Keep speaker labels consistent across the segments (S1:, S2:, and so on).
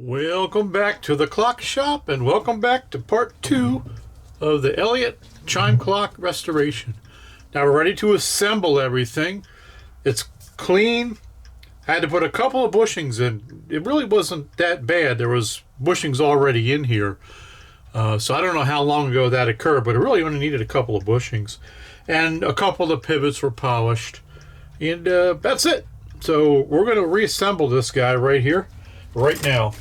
S1: Welcome back to the clock shop, and welcome back to part 2 of the Elliott chime clock restoration. Now we're ready to assemble everything. It's clean. I had to put a couple of bushings in. It really wasn't that bad. There was bushings already in here. So I don't know how long ago that occurred, but it really only needed a couple of bushings. And a couple of the pivots were polished. And that's it. So we're going to reassemble this guy right here, right now.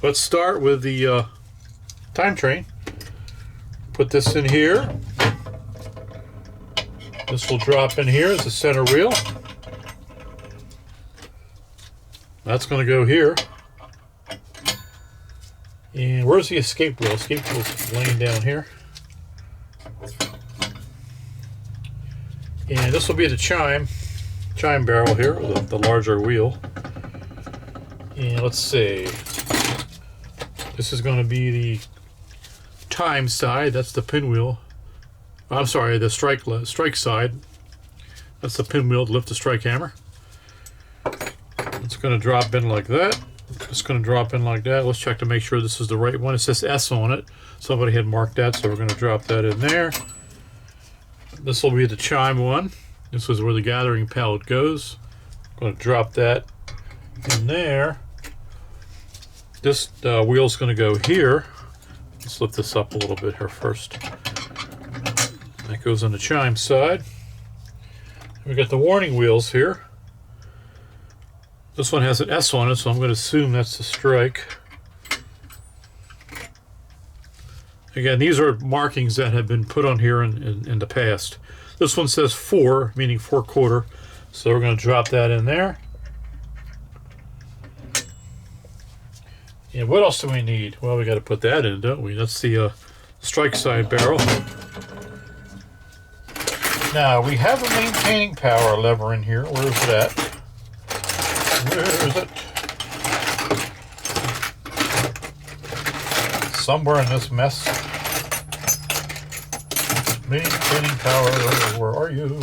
S1: Let's start with the time train. Put this in here. This will drop in here as the center wheel. That's going to go here. And where's the escape wheel? Escape wheel's laying down here. And this will be the chime barrel here, the larger wheel. And let's see. This is going to be the time side. That's the pinwheel. I'm sorry, the strike side. That's the pinwheel to lift the strike hammer. It's going to drop in like that. It's going to drop in like that. Let's check to make sure this is the right one. It says S on it. Somebody had marked that, so we're going to drop that in there. This will be the chime one. This is where the gathering pallet goes. I'm going to drop that in there. This wheel's going to go here. Let's lift this up a little bit here first. That goes on the chime side. We got the warning wheels here. This one has an S on it, so I'm going to assume that's the strike. Again, these are markings that have been put on here in the past. This one says 4, meaning 4/4. So we're going to drop that in there. And what else do we need? Well, we got to put that in, don't we? That's the strike side barrel. Now, we have a maintaining power lever in here. Where's that? Where is it? Somewhere in this mess. Maintaining power lever, where are you?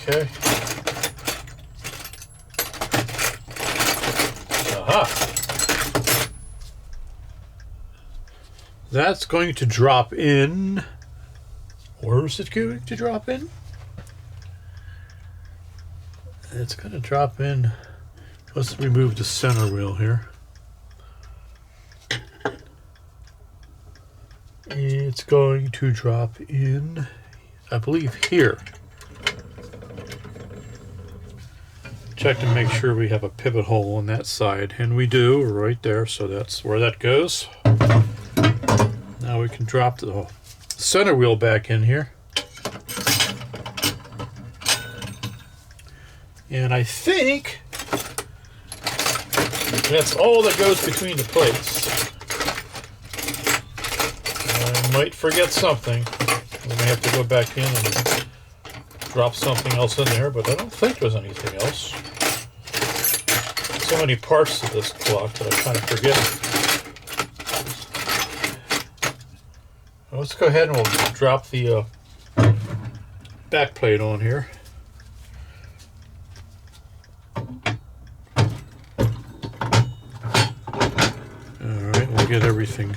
S1: Okay. That's going to drop in. Where is it going to drop in? It's going to drop in. Let's remove the center wheel here. It's going to drop in, I believe, here. Check to make sure we have a pivot hole on that side, and we do right there, so that's where that goes. Now we can drop the center wheel back in here. And I think that's all that goes between the plates. I might forget something. We may have to go back in and drop something else in there, but I don't think there's anything else. So many parts to this clock that I kind of forget. Let's go ahead and we'll drop the back plate on here. Alright, we'll get everything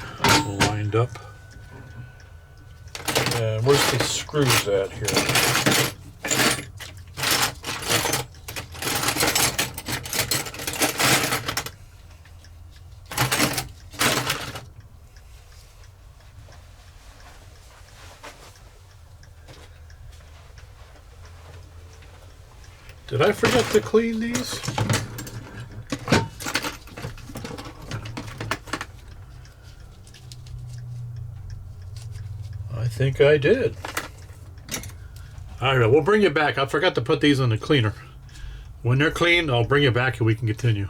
S1: lined up. And where's the screws at here? Did I forget to clean these? I think I did. Alright, we'll bring you back. I forgot to put these in the cleaner. When they're clean, I'll bring you back and we can continue.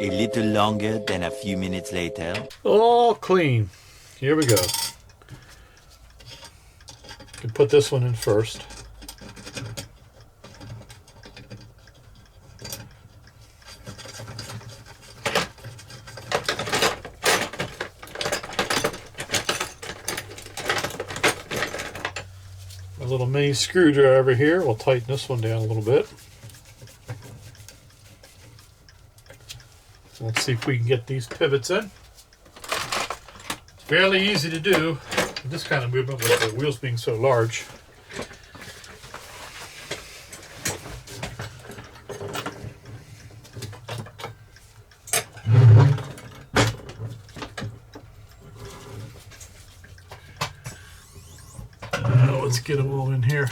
S2: A little longer than a few minutes later.
S1: All clean. Here we go. Can put this one in first. A little mini screwdriver here. We'll tighten this one down a little bit. Let's see if we can get these pivots in. Fairly easy to do. This kind of movement with the wheels being so large. Let's get them all in here.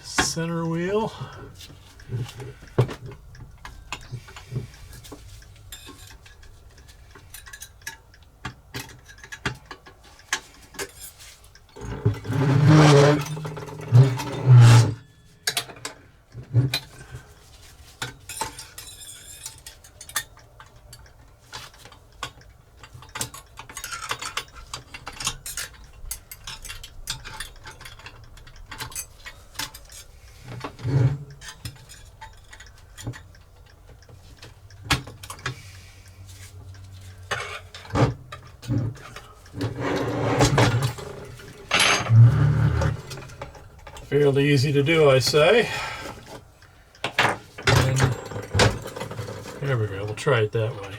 S1: Center wheel. Fairly easy to do, I say. And there we go. We'll try it that way.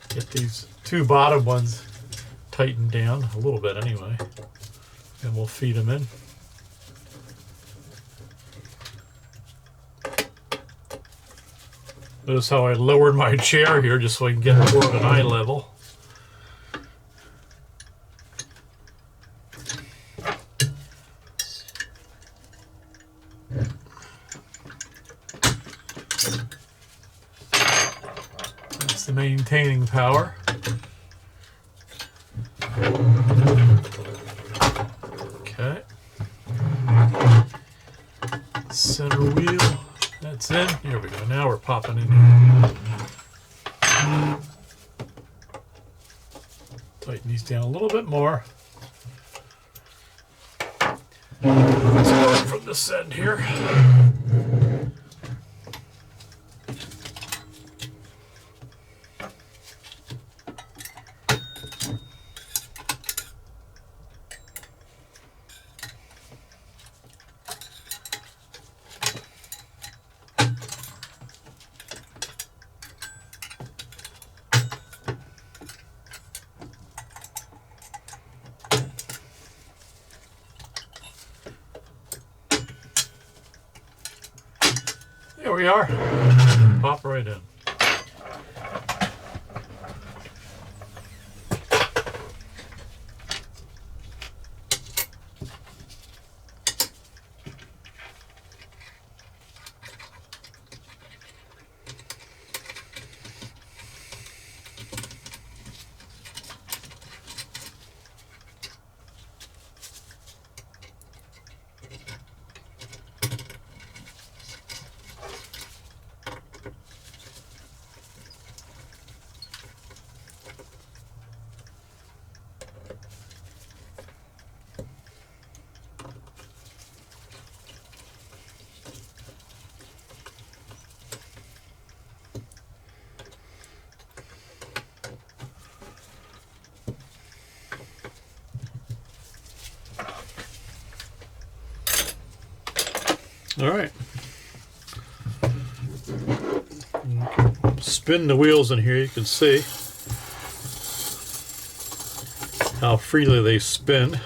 S1: Get these two bottom ones tightened down a little bit anyway. And we'll feed them in. Notice how I lowered my chair here just so I can get more of an eye level. That's the maintaining power. Okay. Center wheel. That's in. Here we go. Now we're popping in here. Tighten these down a little bit more. Let's start from this end here. There we are. Pop right in. All right. Spin the wheels in here. You can see how freely they spin.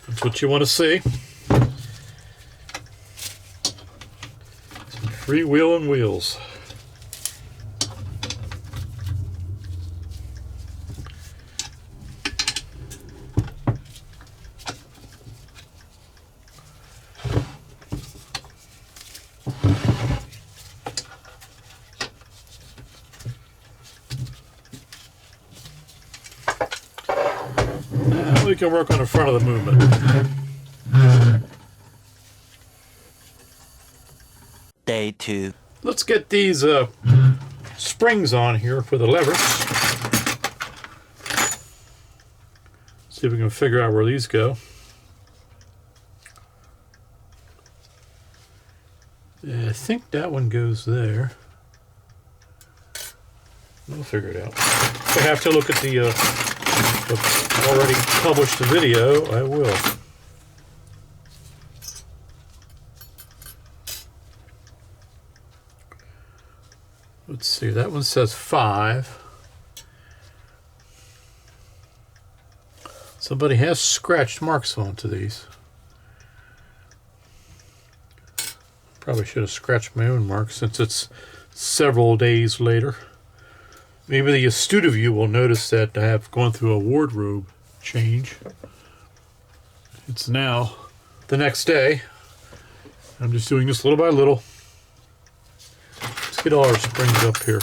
S1: That's what you want to see. Freewheeling wheels. We can work on the front of the movement.
S2: Day 2.
S1: Let's get these springs on here for the levers. See if we can figure out where these go. I think that one goes there. We'll figure it out. If I have to look at the already published video, I will. Let's see, that one says 5. Somebody has scratched marks onto these. Probably should have scratched my own marks since it's several days later. Maybe the astute of you will notice that I have gone through a wardrobe change. It's now the next day. I'm just doing this little by little. Let's get all our springs up here.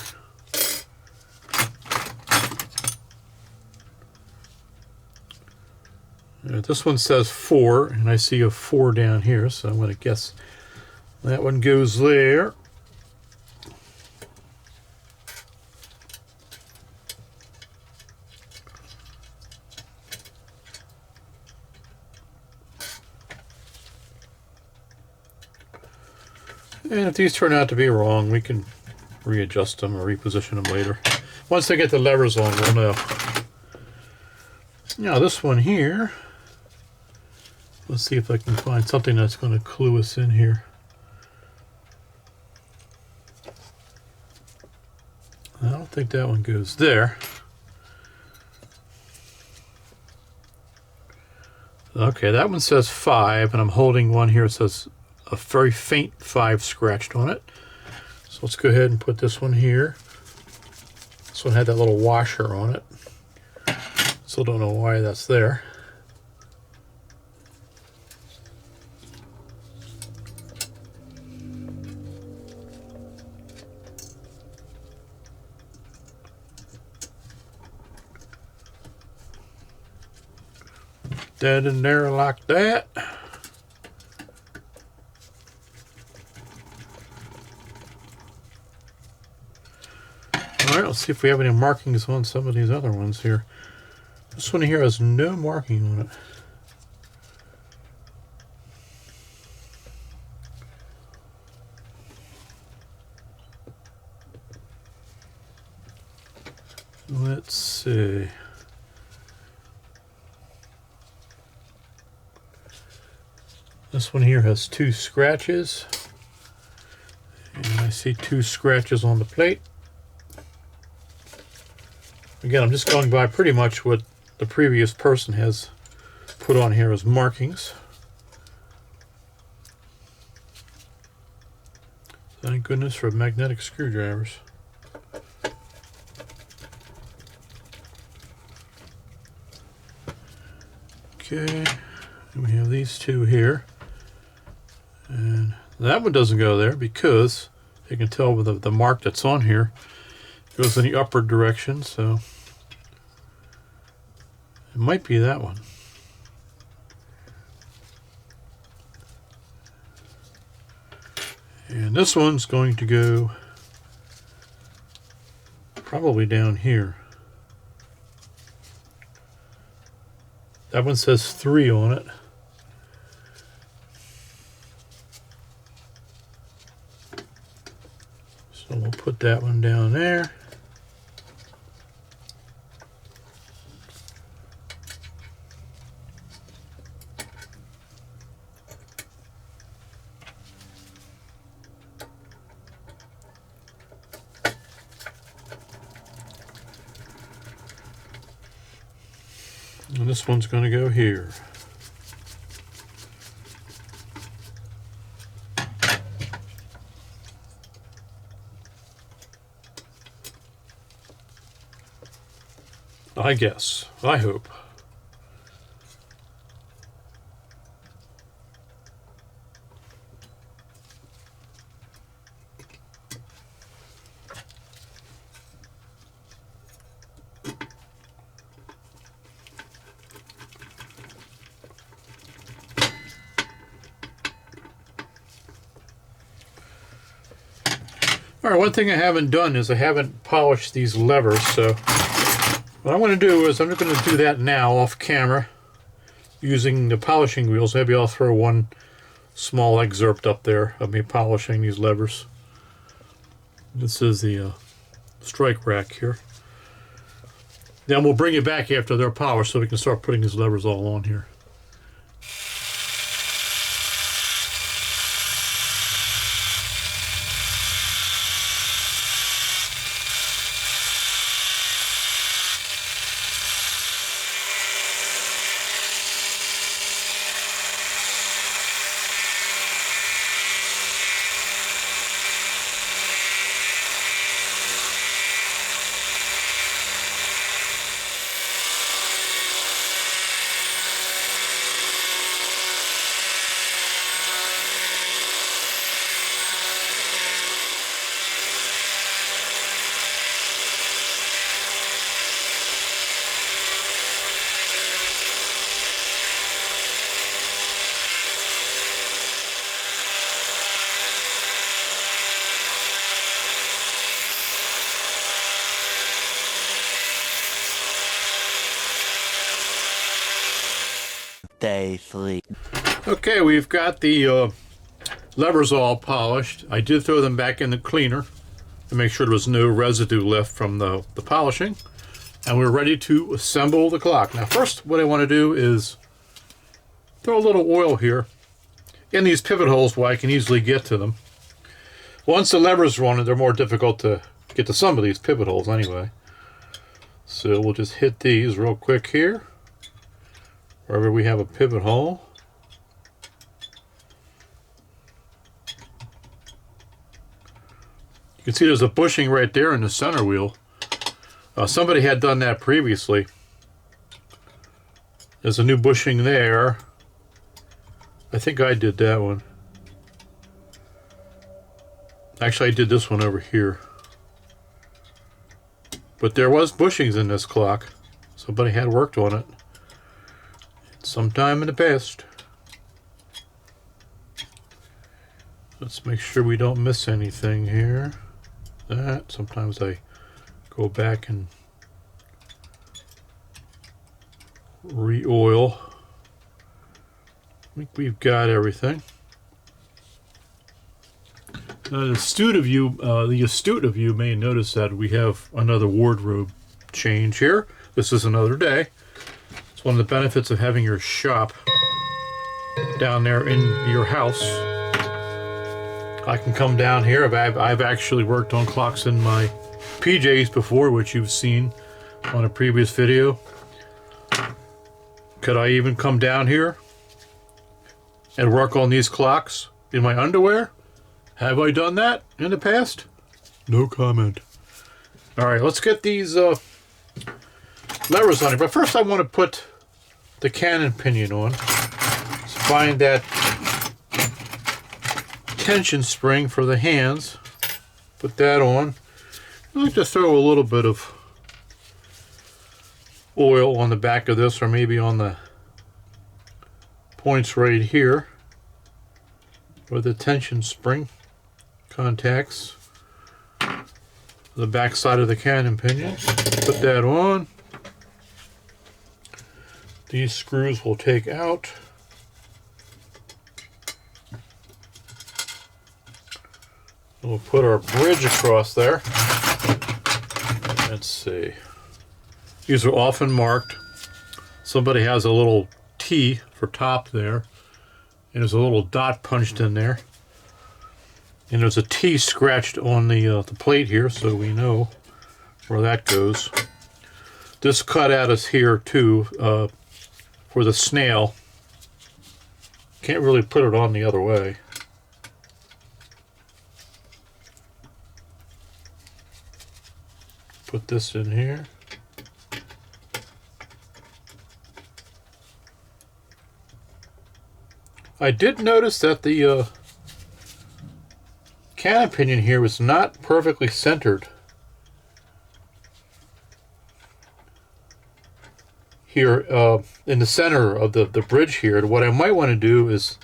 S1: This one says 4, and I see a 4 down here, so I'm going to guess that one goes there. And if these turn out to be wrong, we can readjust them or reposition them later. Once they get the levers on, we'll know. Now this one here, let's see if I can find something that's going to clue us in here. I don't think that one goes there. Okay, that one says 5, and I'm holding one here. It says a very faint 5 scratched on it. So let's go ahead and put this one here. This one had that little washer on it. Still don't know why that's there. Dead in there like that. Alright, let's see if we have any markings on some of these other ones here. This one here has no marking on it. Let's see. This one here has 2 scratches. And I see 2 scratches on the plate. Again, I'm just going by pretty much what the previous person has put on here as markings. Thank goodness for magnetic screwdrivers. Okay, and we have these 2 here. And that one doesn't go there because you can tell with the mark that's on here goes in the upward direction, so it might be that one. And this one's going to go probably down here. That one says 3 on it. So we'll put that one down there. And this one's going to go here. I guess. I hope. Alright, one thing I haven't done is I haven't polished these levers, so what I'm going to do is I'm going to do that now off camera using the polishing wheels. Maybe I'll throw one small excerpt up there of me polishing these levers. This is the strike rack here. Then we'll bring it back after they're polished so we can start putting these levers all on here.
S2: Day 3.
S1: Okay, we've got the levers all polished. I did throw them back in the cleaner to make sure there was no residue left from the polishing. And we're ready to assemble the clock. Now first, what I want to do is throw a little oil here in these pivot holes where I can easily get to them. Once the levers are on, they're more difficult to get to some of these pivot holes anyway. So we'll just hit these real quick here, wherever we have a pivot hole. You can see there's a bushing right there in the center wheel. Somebody had done that previously. There's a new bushing there. I think I did that one. Actually, I did this one over here. But there was bushings in this clock. Somebody had worked on it sometime in the past. Let's make sure we don't miss anything here. Sometimes I go back and re-oil. I think we've got everything. The astute of you may notice that we have another wardrobe change here. This is another day. It's one of the benefits of having your shop down there in your house. I can come down here. I've actually worked on clocks in my PJs before, which you've seen on a previous video. Could I even come down here and work on these clocks in my underwear? Have I done that in the past? No comment. Alright, let's get these levers on it. But first I want to put the cannon pinion on. Let's find that tension spring for the hands. Put that on. I like to throw a little bit of oil on the back of this, or maybe on the points right here where the tension spring contacts the back side of the cannon pinion. Put that on. These screws will take out. We'll put our bridge across there. Let's see. These are often marked. Somebody has a little T for top there, and there's a little dot punched in there. And there's a T scratched on the plate here, so we know where that goes. This cutout is here too for the snail. Can't really put it on the other way. Put this in here. I did notice that the cannon pinion here was not perfectly centered. Here in the center of the bridge here. And what I might want to do is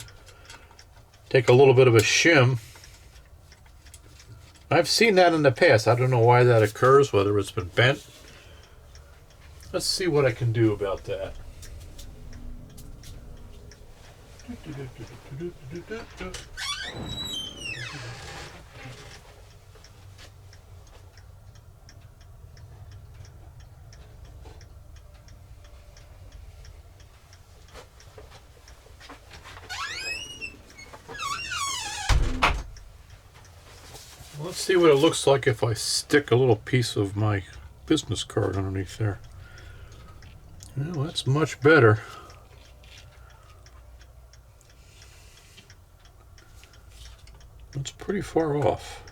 S1: take a little bit of a shim. I've seen that in the past. I don't know why that occurs, whether it's been bent. Let's see what I can do about that. Let's see what it looks like if I stick a little piece of my business card underneath there. Well, that's much better. It's pretty far off.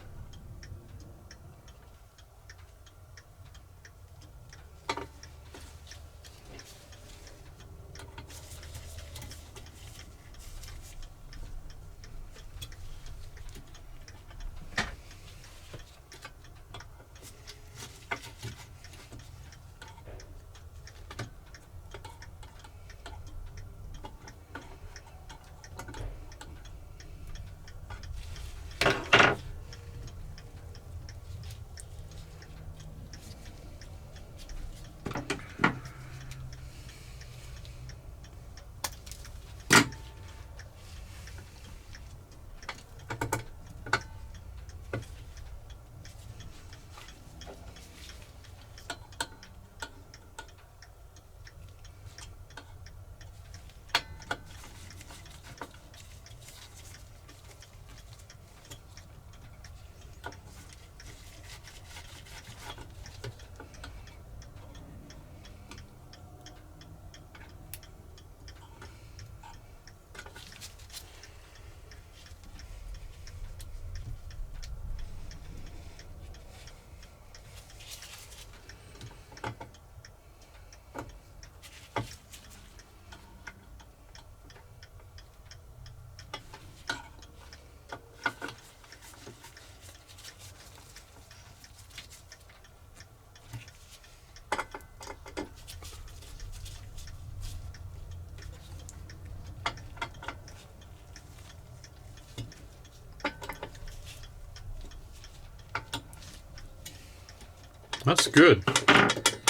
S1: That's good.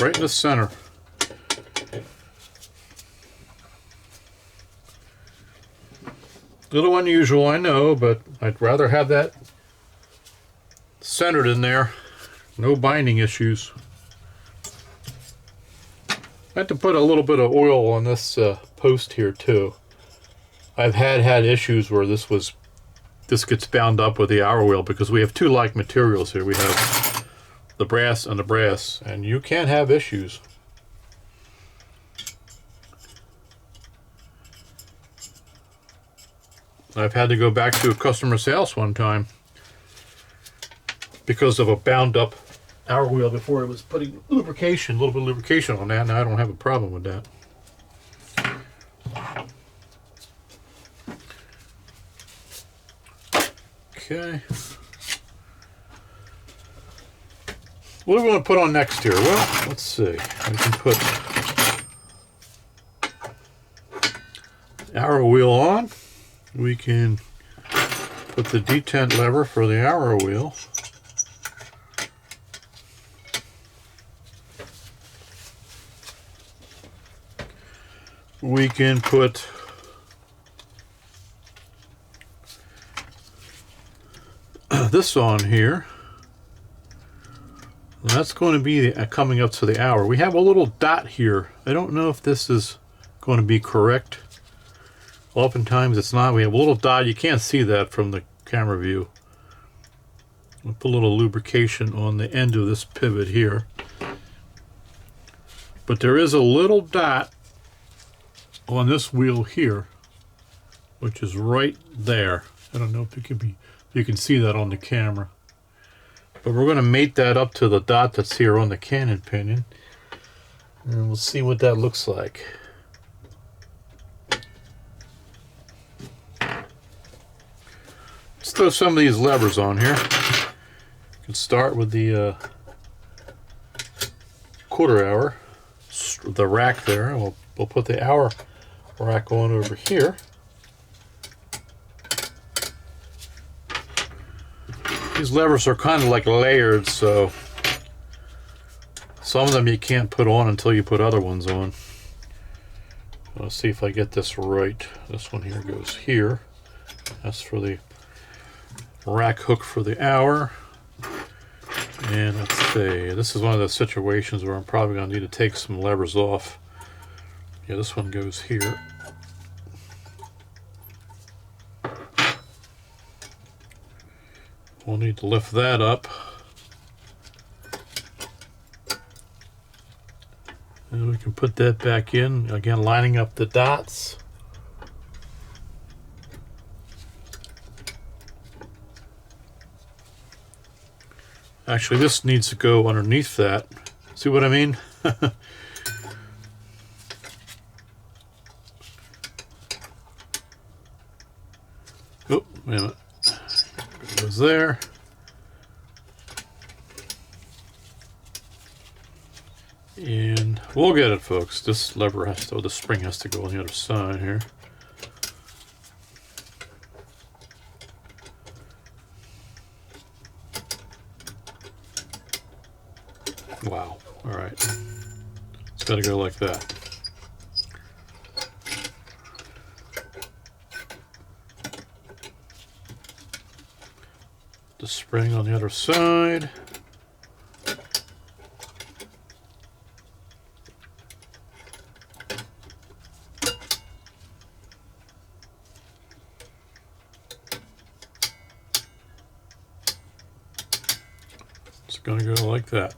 S1: Right in the center. Little unusual, I know, but I'd rather have that centered in there. No binding issues. I had to put a little bit of oil on this post here too. I've had issues where this gets bound up with the hour wheel because we have two like materials here. We have the brass and the brass, and you can have issues. I've had to go back to a customer's house one time because of a bound up hour wheel before it was putting lubrication, a little bit of lubrication on that. Now I don't have a problem with that. Okay. What do we want to put on next here? Well, let's see. We can put hour wheel on. We can put the detent lever for the hour wheel. We can put this on here. That's going to be coming up to the hour. We have a little dot here. I don't know if this is going to be correct. Oftentimes it's not. We have a little dot. You can't see that from the camera view. We'll put a little lubrication on the end of this pivot here. But there is a little dot on this wheel here, which is right there. I don't know if you can see that on the camera. But we're going to mate that up to the dot that's here on the cannon pinion. And we'll see what that looks like. Let's throw some of these levers on here. You can start with the quarter hour, the rack there. We'll put the hour rack on over here. These levers are kind of like layered, so some of them you can't put on until you put other ones on. Let's see if I get this right. This one here goes here. That's for the rack hook for the hour. And let's see, this is one of those situations where I'm probably going to need to take some levers off. Yeah, this one goes here. We'll need to lift that up. And we can put that back in, again lining up the dots. Actually, this needs to go underneath that. See what I mean? Oh, wait a minute. It goes there. And we'll get it, folks. This lever has to, the spring has to go on the other side here. Wow. All right. It's got to go like that. The spring on the other side. It's going to go like that.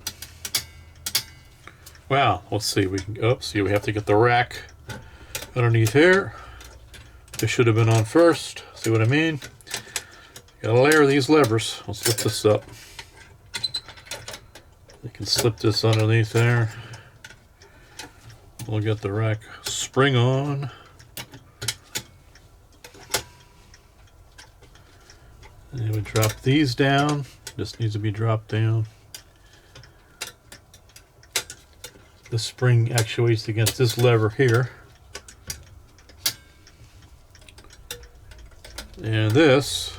S1: Wow, let's see, we can, oh, see, we have to get the rack underneath here. This should have been on first, see what I mean? Gotta layer these levers. Let's lift this up. You can slip this underneath there. We'll get the rack spring on. And we drop these down. This needs to be dropped down. The spring actuates against this lever here. And this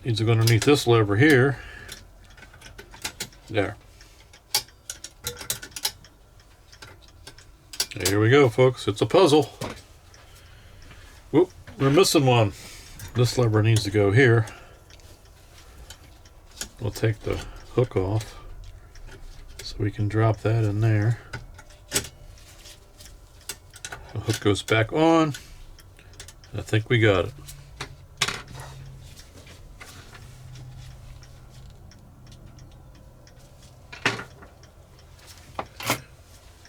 S1: needs to go underneath this lever here. There. Here we go, folks. It's a puzzle. Whoop, we're missing one. This lever needs to go here. We'll take the hook off so we can drop that in there. The hook goes back on. I think we got it.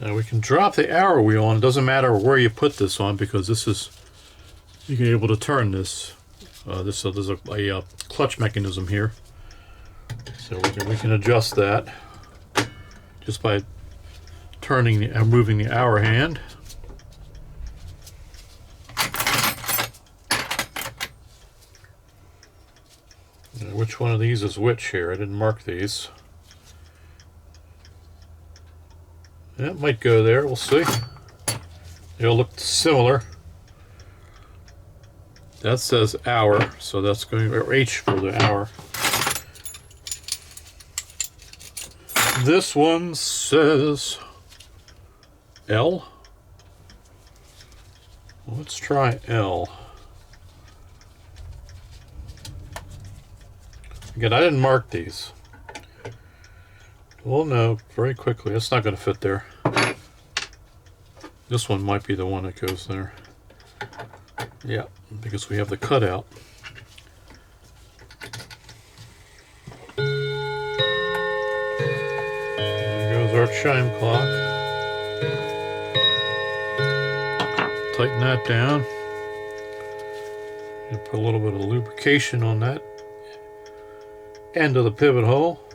S1: Now we can drop the arrow wheel on. It doesn't matter where you put this on because this is, you're able to turn this. There's a clutch mechanism here. So we can adjust that just by turning and moving the hour hand. Now, which one of these is which here? I didn't mark these. That might go there, we'll see. They all look similar. That says hour, so that's going to H for the hour. This one says L. Let's try L. Again, I didn't mark these. We'll know very quickly. It's not going to fit there. This one might be the one that goes there. Yeah, because we have the cutout. There goes our chime clock. Tighten that down. And put a little bit of lubrication on that end of the pivot hole.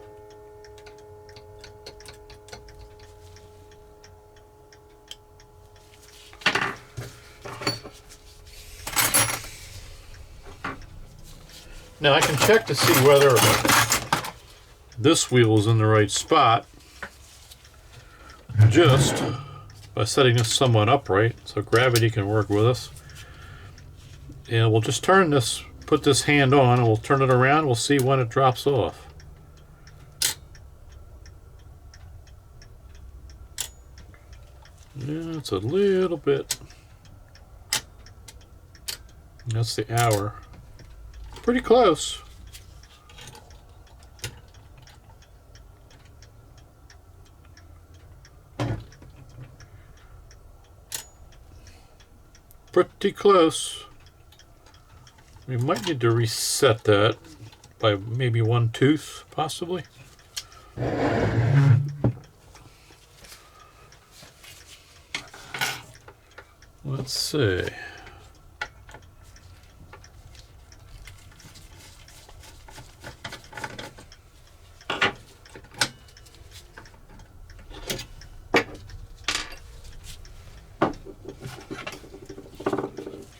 S1: Now I can check to see whether this wheel is in the right spot just by setting this somewhat upright so gravity can work with us. And we'll just turn this, put this hand on, and we'll turn it around. We'll see when it drops off. Yeah, it's a little bit. That's the hour. Pretty close. Pretty close. We might need to reset that by maybe 1 tooth, possibly. Let's see.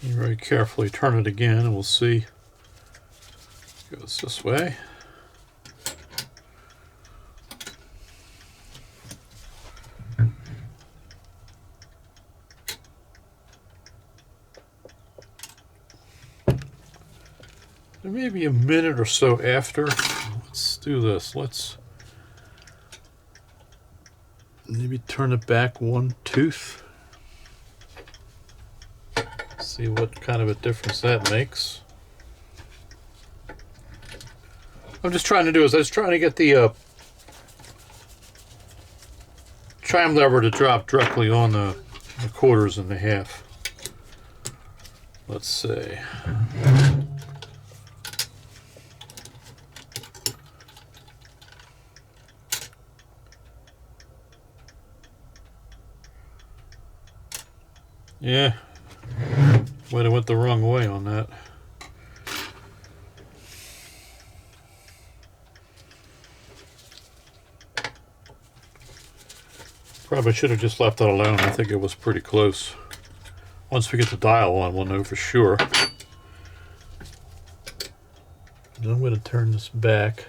S1: Very carefully turn it again and we'll see. It goes this way. There may be a minute or so after. Let's do this. Let's maybe turn it back 1 tooth. See what kind of a difference that makes. I'm just trying to do is I was trying to get the chime lever to drop directly on the quarters and the half. Let's see. Yeah. Might have went the wrong way on that. Probably should have just left that alone. I think it was pretty close. Once we get the dial on, we'll know for sure. And I'm going to turn this back.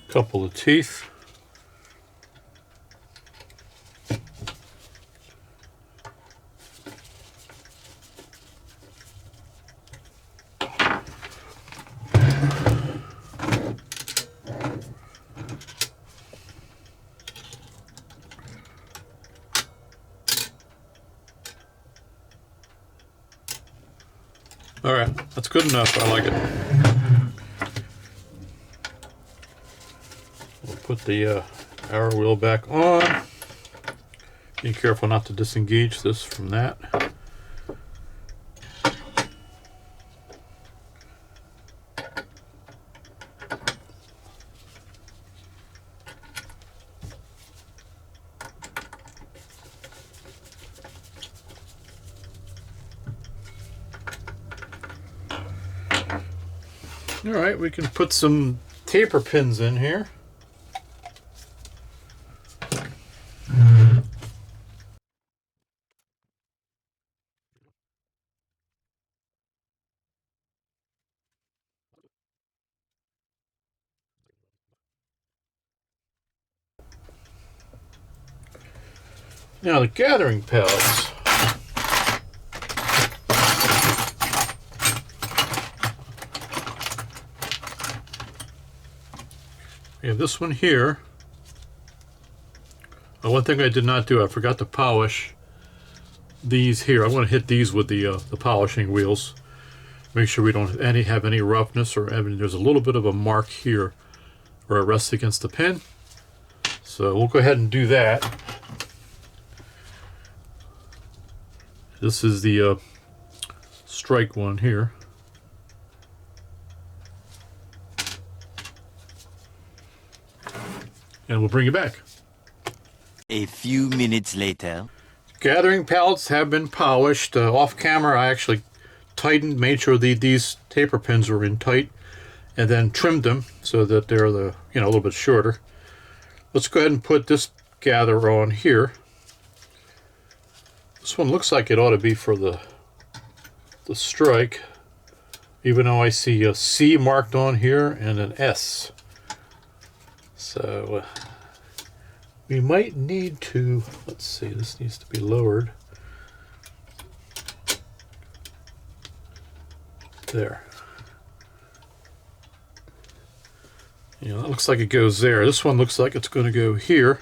S1: Couple of teeth. That's good enough. I like it. We'll put the arrow wheel back on. Be careful not to disengage this from that. All right, we can put some taper pins in here. Now the gathering pallets. We have this one here. One thing I did not do, I forgot to polish these here. I want to hit these with the polishing wheels. Make sure we don't have any roughness or there's a little bit of a mark here where it rests against the pin. So we'll go ahead and do that. This is the strike one here. And we'll bring it back.
S2: A few minutes later.
S1: Gathering pallets have been polished. Off camera, I actually tightened, made sure these taper pins were in tight, and then trimmed them so that they're a little bit shorter. Let's go ahead and put this gatherer on here. This one looks like it ought to be for the strike, even though I see a C marked on here and an S. So we might need to, let's see, this needs to be lowered. There. Yeah, that looks like it goes there. This one looks like it's going to go here.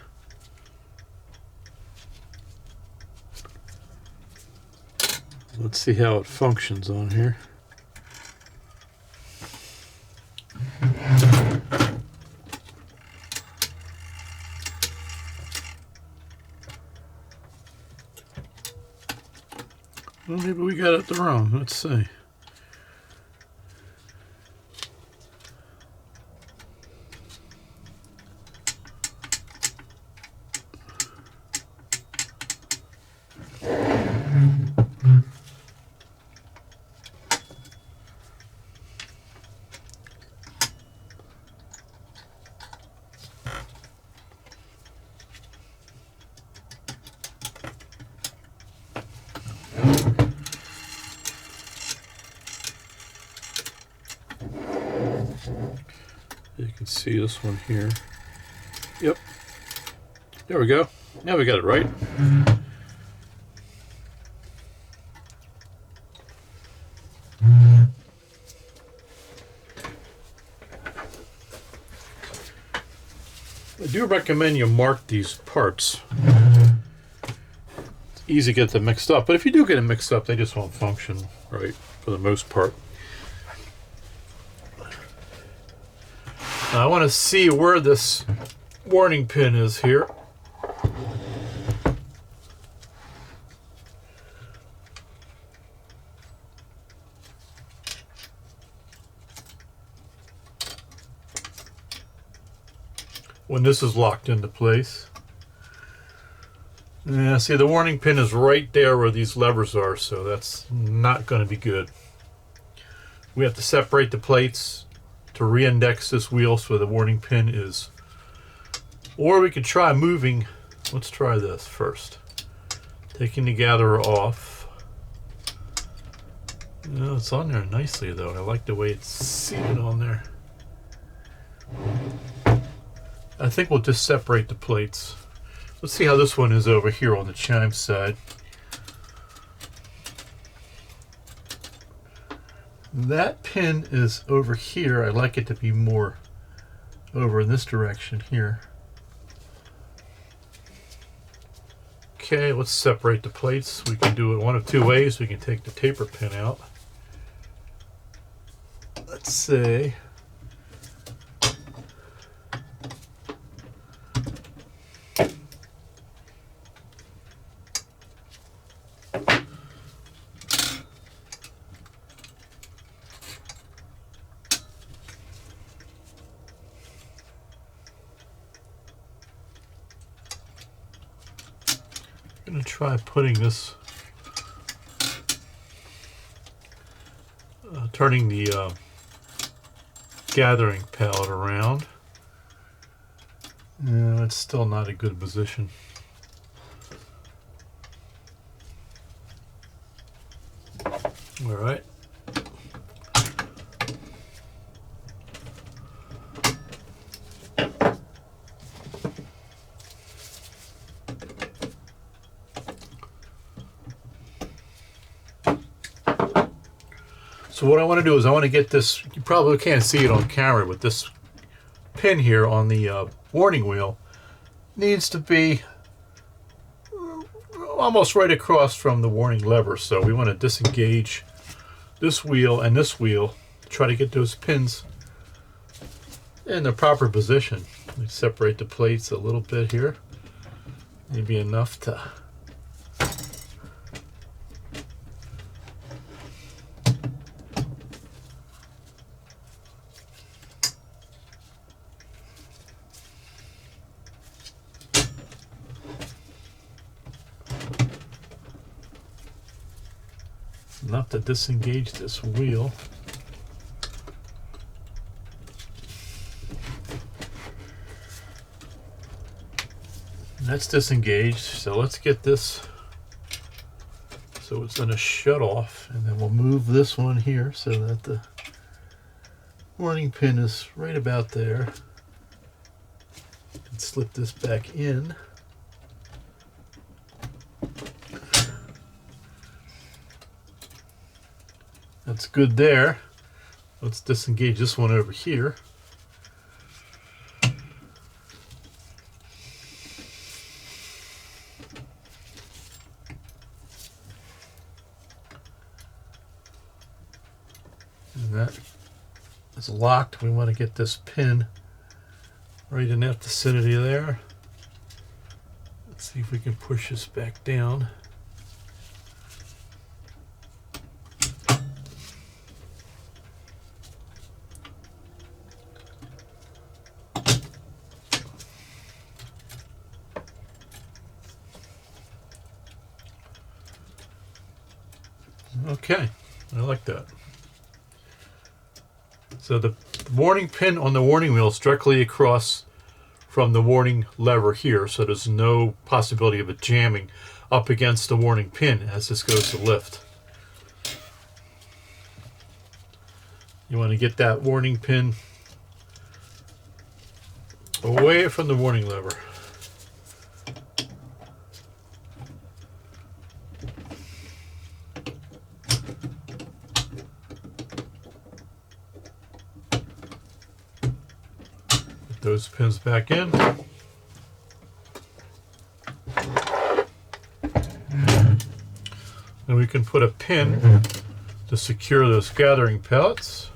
S1: Let's see how it functions on here. Well, maybe we got it wrong. Let's see. You can see this one here. Yep. There we go. Now we got it right. I do recommend you mark these parts. It's easy to get them mixed up, but if you do get them mixed up, they just won't function right for the most part. Now I want to see where this warning pin is here. When this is locked into place. Yeah, see, the warning pin is right there where these levers are, so that's not going to be good. We have to separate the plates to re-index this wheel so the warning pin is, or we could try moving. Let's try this first. Taking the gatherer off. Yeah, it's on there nicely though. I like the way it's seated on there. I think we'll just separate the plates. Let's see how this one is over here on the Chime side. That pin is over here. I like it to be more over in this direction here. Okay, let's separate the plates. We can do it one of two ways. We can take the taper pin out. let's say I'm going to try putting this, turning the gathering pallet around. No, it's still not a good position. All right. So what I want to do is I want to get this, you probably can't see it on camera, but this pin here on the warning wheel needs to be almost right across from the warning lever. So we want to disengage this wheel and this wheel, try to get those pins in the proper position. We separate the plates a little bit here, maybe enough to disengage this wheel. And that's disengaged, so let's get this so it's going to shut off, and then we'll move this one here so that the warning pin is right about there, and slip this back in. That's good there. Let's disengage this one over here. And that is locked. We want to get this pin right in that vicinity there. Let's see if we can push this back down. Okay, I like that. So the warning pin on the warning wheel is directly across from the warning lever here, so there's no possibility of it jamming up against the warning pin as this goes to lift. You want to get that warning pin away from the warning lever. Those pins back in. And we can put a pin to secure those gathering pallets.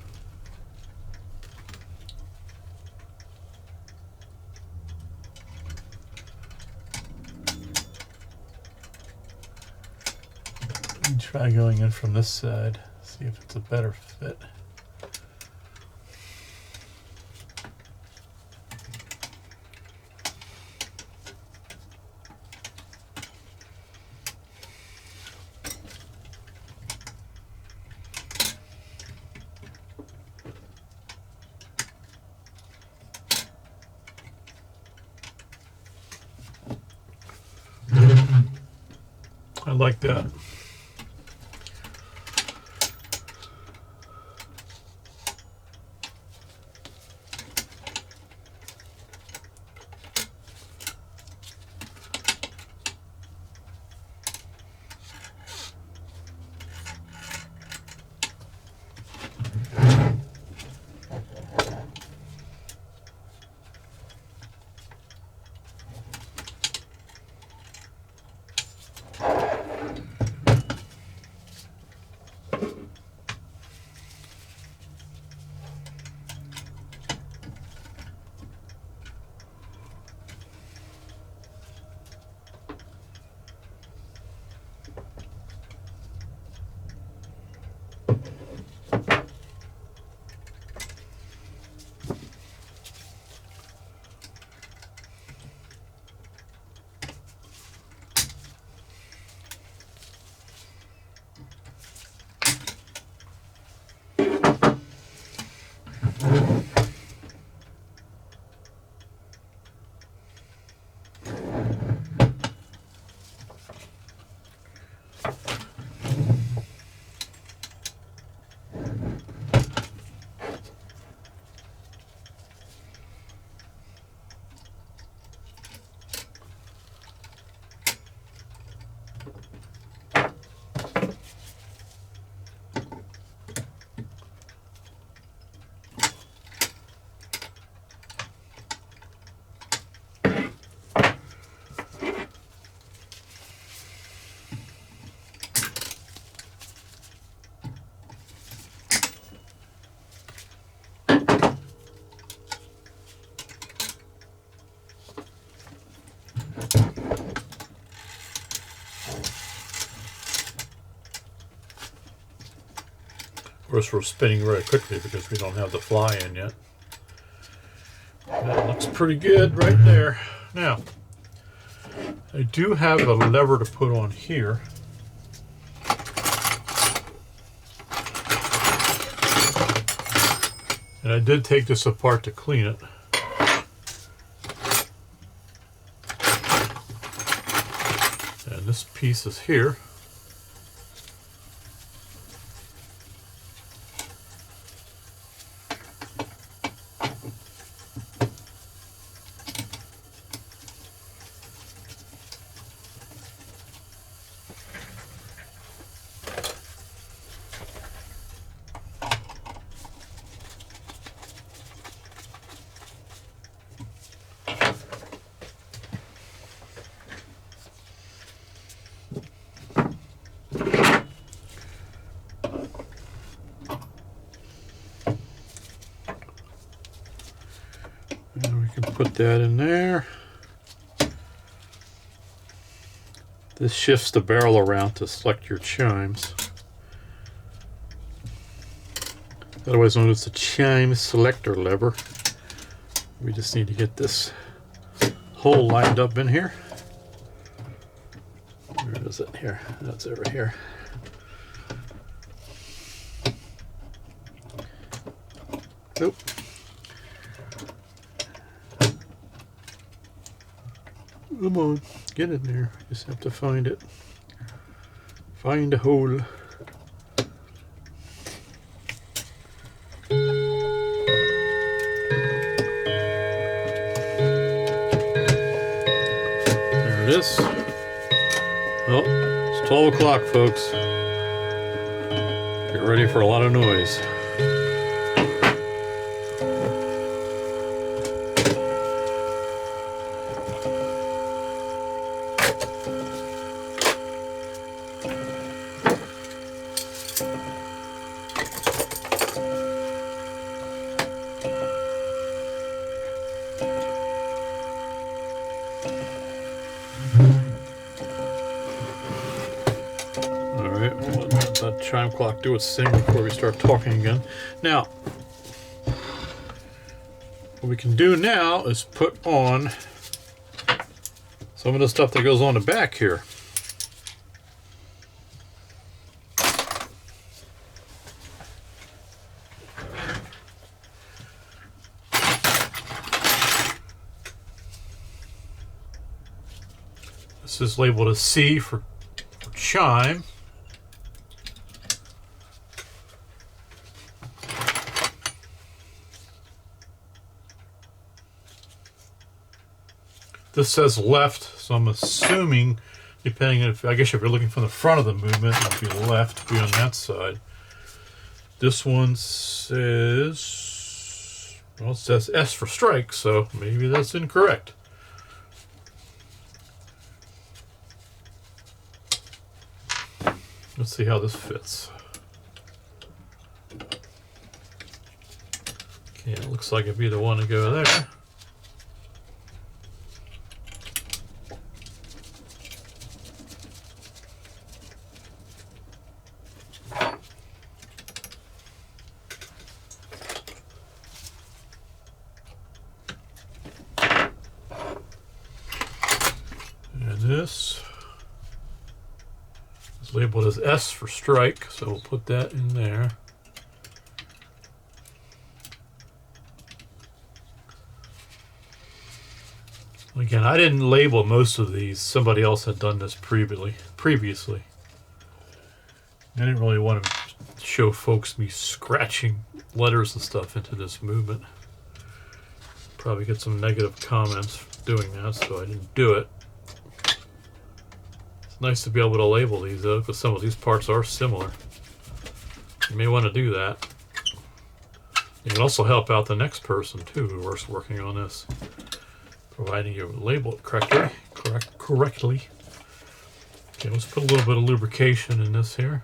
S1: And try going in from this side, see if it's a better fit. I like that. course, we're spinning very quickly because we don't have the fly in yet. That looks pretty good right there. Now, I do have a lever to put on here. And I did take this apart to clean it. And this piece is here. And we can put that in there. This shifts the barrel around to select your chimes. Otherwise known as the chime selector lever. We just need to get this hole lined up in here. Where is it? Here. That's over here. Nope. Come on, get in there. Just have to find it. Find a hole. There it is. Well, it's 12 o'clock, folks. Get ready for a lot of noise. Alright, we'll let that chime clock do its thing before we start talking again. Now, what we can do now is put on some of the stuff that goes on the back here. This is labeled a C for chime. This says left, so I'm assuming, depending if, I guess if you're looking from the front of the movement, it would be left, be on that side. This one says, well, it says S for strike, so maybe that's incorrect. Let's see how this fits. Okay, it looks like it'd be the one to go there. And this is labeled as S for strike, so we'll put that in there. Again, I didn't label most of these. Somebody else had done this previously. I didn't really want to show folks me scratching letters and stuff into this movement. Probably get some negative comments doing that, so I didn't do it. It's nice to be able to label these though, because some of these parts are similar. You may want to do that. You can also help out the next person too who is working on this, providing you label it correctly. Okay, let's put a little bit of lubrication in this here.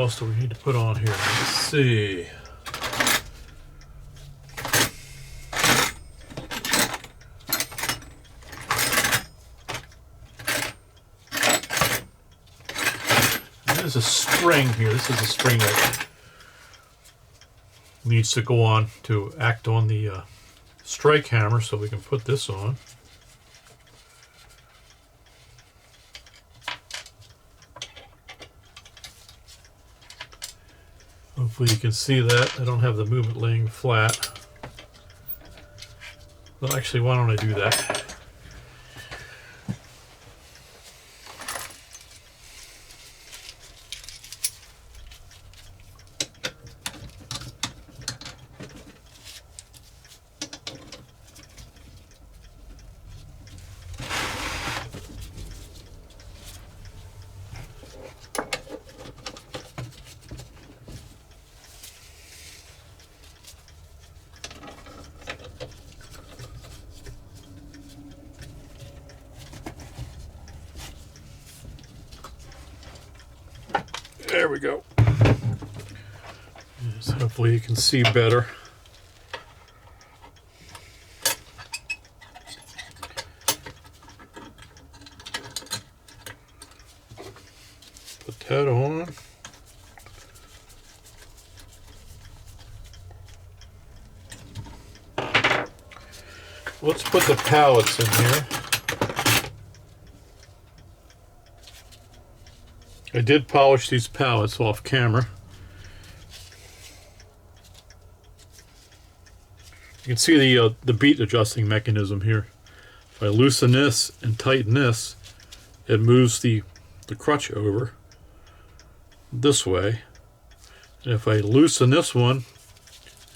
S1: else do we need to put on here? Let's see. There's a spring here. This is a spring that needs to go on to act on the strike hammer, so we can put this on. Hopefully you can see that. I don't have the movement laying flat. Well, actually, why don't I do that? There we go. Yes, hopefully you can see better. Put that on. Let's put the pallets in here. I did polish these pallets off camera. You can see the beat adjusting mechanism here. If I loosen this and tighten this, it moves the crutch over this way. And if I loosen this one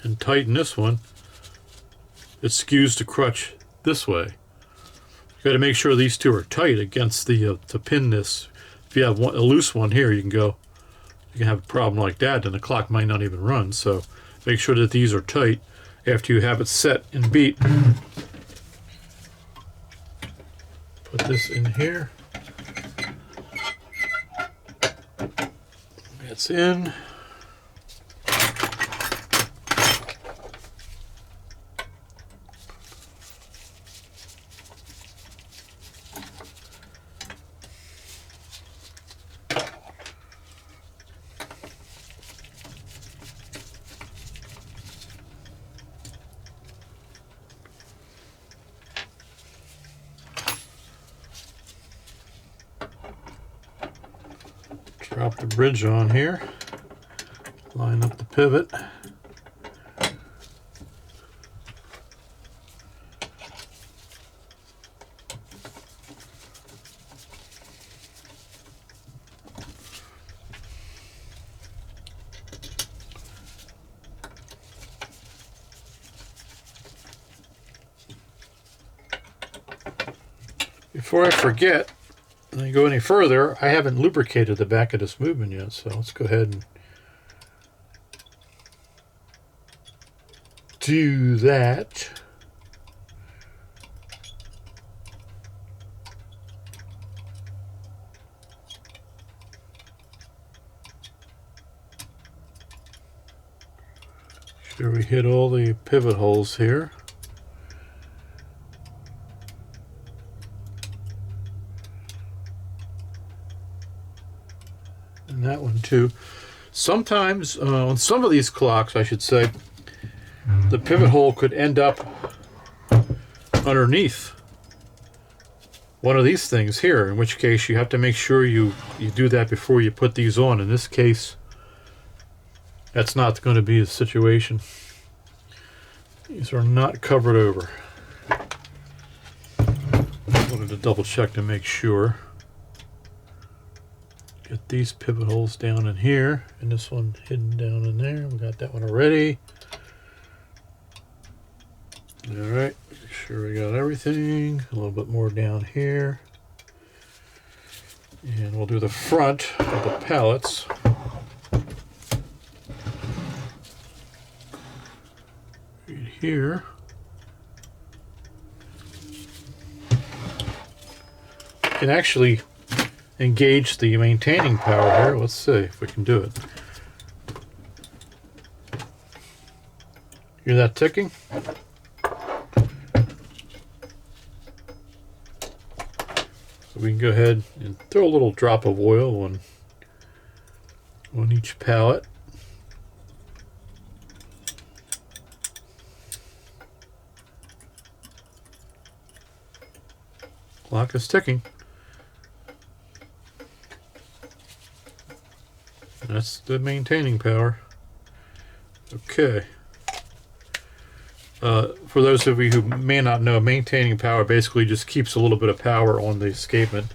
S1: and tighten this one, it skews the crutch this way. You got to make sure these two are tight against to pin this. If you have a loose one here, you can have a problem like that, and the clock might not even run. So make sure that these are tight after you have it set and beat. Put this in here. It's in. Drop the bridge on here, line up the pivot. Before I forget, and go any further, I haven't lubricated the back of this movement yet, so let's go ahead and do that. Sure we hit all the pivot holes here. And that one too. Sometimes on some of these clocks, I should say, the pivot hole could end up underneath one of these things here, in which case you have to make sure you do that before you put these on. In this case, that's not going to be the situation. These are not covered over. Wanted to double check to make sure. Get these pivot holes down in here, and this one hidden down in there. We got that one already. Alright, make sure we got everything. A little bit more down here. And we'll do the front of the pallets. Right here. You can actually engage the maintaining power here. Let's see if we can do it. Hear that ticking? So we can go ahead and throw a little drop of oil on each pallet. Clock is ticking. That's the maintaining power. Okay. For those of you who may not know, maintaining power basically just keeps a little bit of power on the escapement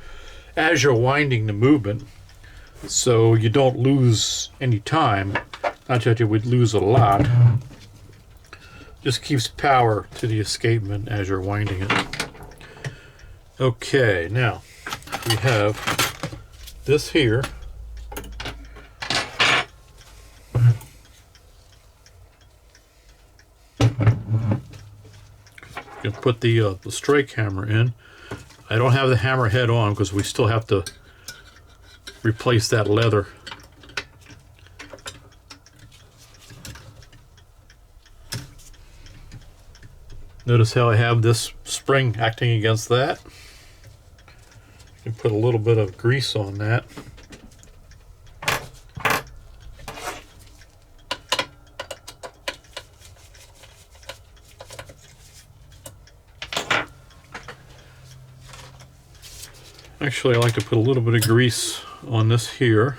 S1: as you're winding the movement, so you don't lose any time. Not that you would lose a lot. Just keeps power to the escapement as you're winding it. Okay, now we have this here. You can put the strike hammer in. I don't have the hammer head on because we still have to replace that leather. Notice how I have this spring acting against that. You can put a little bit of grease on that. Actually, I like to put a little bit of grease on this here.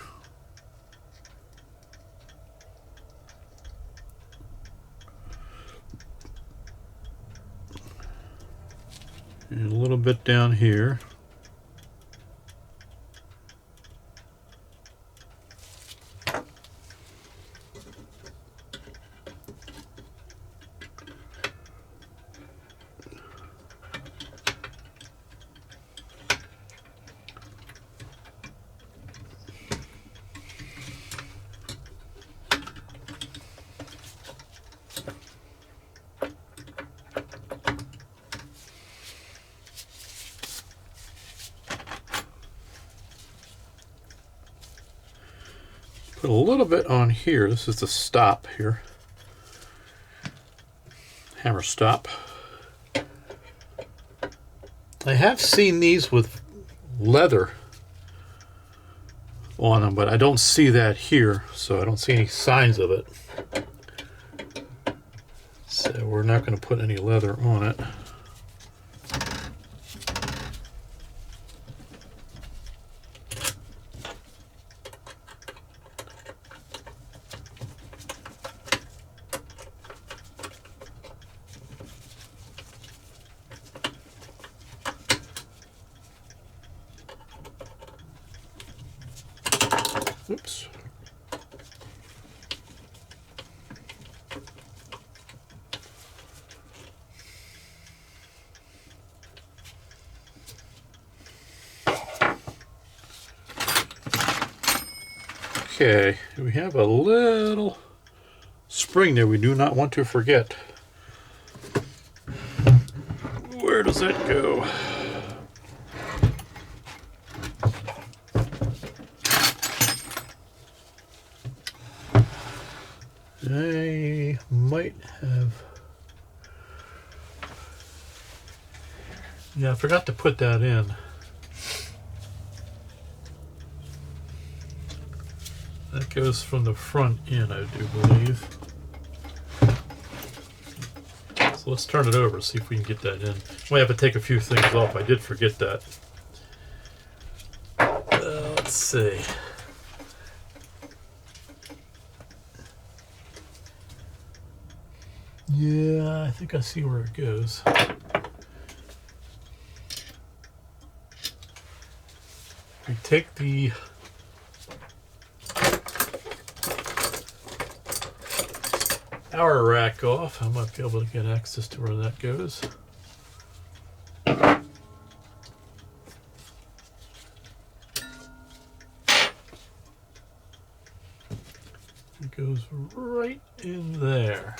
S1: And a little bit down here. Put a little bit on here. This is the stop here. Hammer stop. I have seen these with leather on them, but I don't see that here, so I don't see any signs of it. So we're not going to put any leather on it. Oops. Okay, we have a little spring there we do not want to forget. Where does that go? I might have... Yeah, I forgot to put that in. That goes from the front in, I do believe. So let's turn it over, see if we can get that in. We have to take a few things off. I did forget that. Let's see. Yeah, I think I see where it goes. We take the power rack off. I might be able to get access to where that goes. It goes right in there.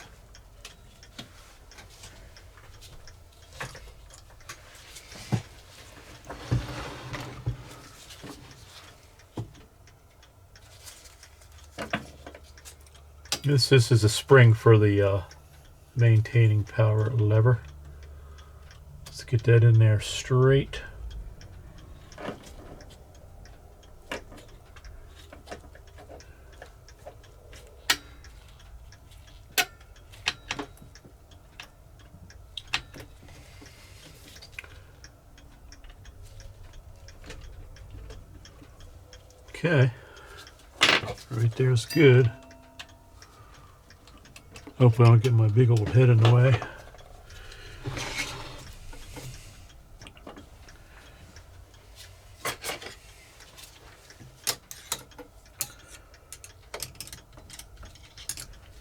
S1: This is a spring for the maintaining power lever. Let's get that in there straight. Okay, right there's good. Hopefully I don't get my big old head in the way.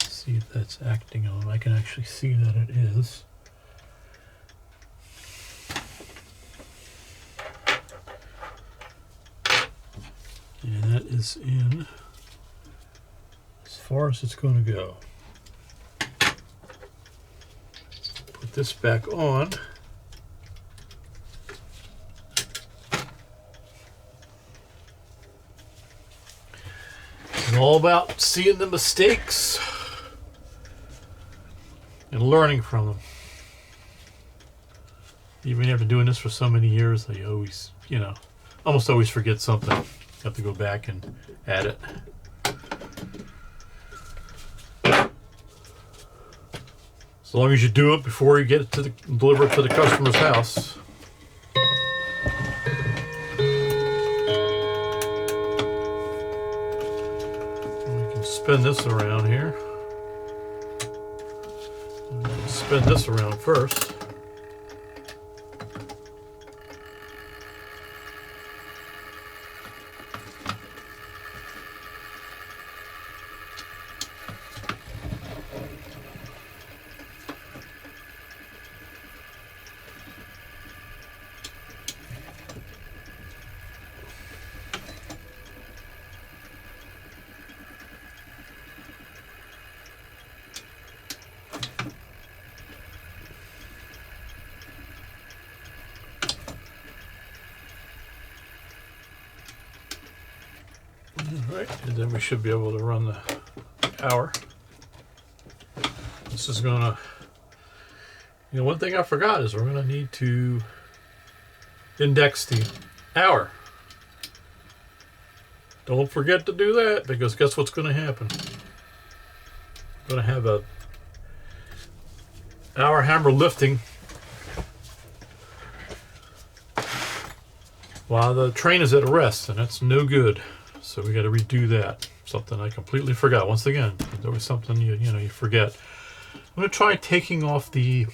S1: See if that's acting on. I can actually see that it is. And that is in as far as it's going to go. Put this back on. It's all about seeing the mistakes and learning from them. Even after doing this for so many years, I always, almost always forget something. Have to go back and add it. As long as you do it before you get it to deliver it to the customer's house. We can spin this around here. Spin this around first. Alright, and then we should be able to run the hour. This is gonna, one thing I forgot is we're gonna need to index the hour. Don't forget to do that, because guess what's gonna happen? I'm gonna have a hour hammer lifting while the train is at rest, and that's no good. So we got to redo that. Something I completely forgot. Once again, there's always something you forget. I'm going to try taking off the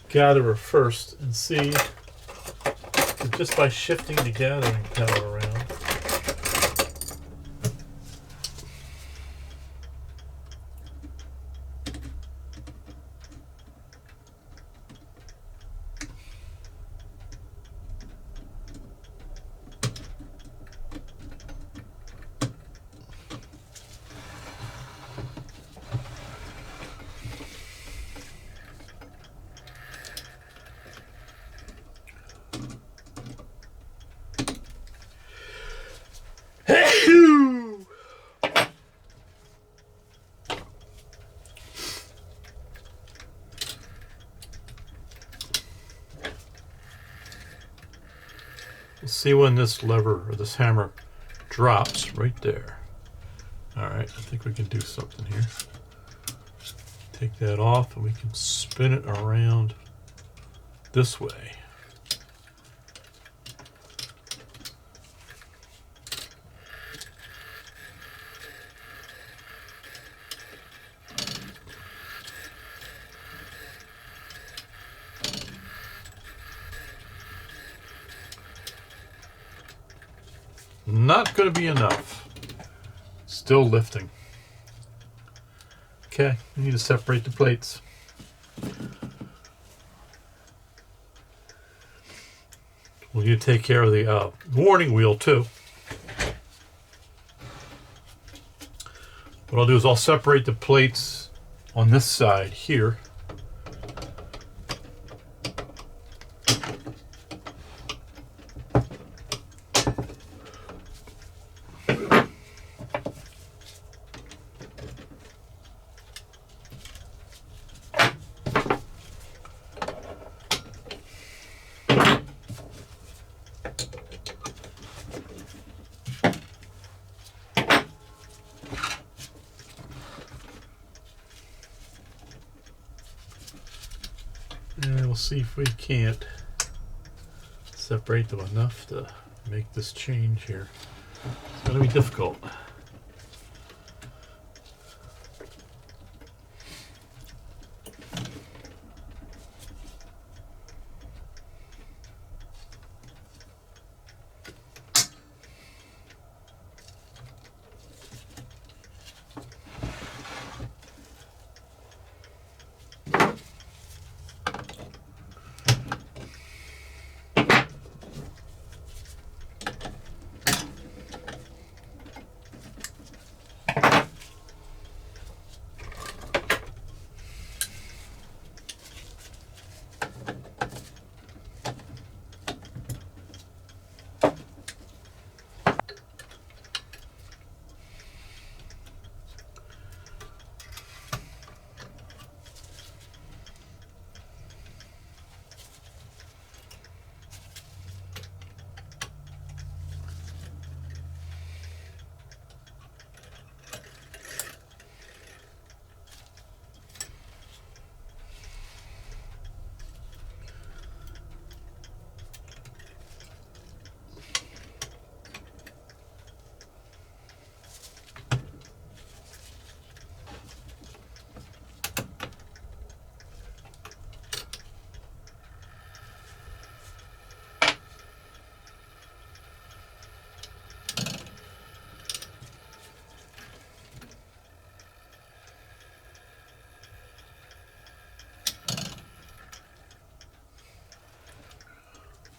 S1: gatherer first and see if just by shifting the gathering power around. See when this lever or this hammer drops right there. Alright, I think we can do something here. Take that off and we can spin it around this way. Not going to be enough. Still lifting. Okay, we need to separate the plates. We'll need to take care of the warning wheel too. What I'll do is I'll separate the plates on this side here. see if we can't separate them enough to make this change here. It's going to be difficult.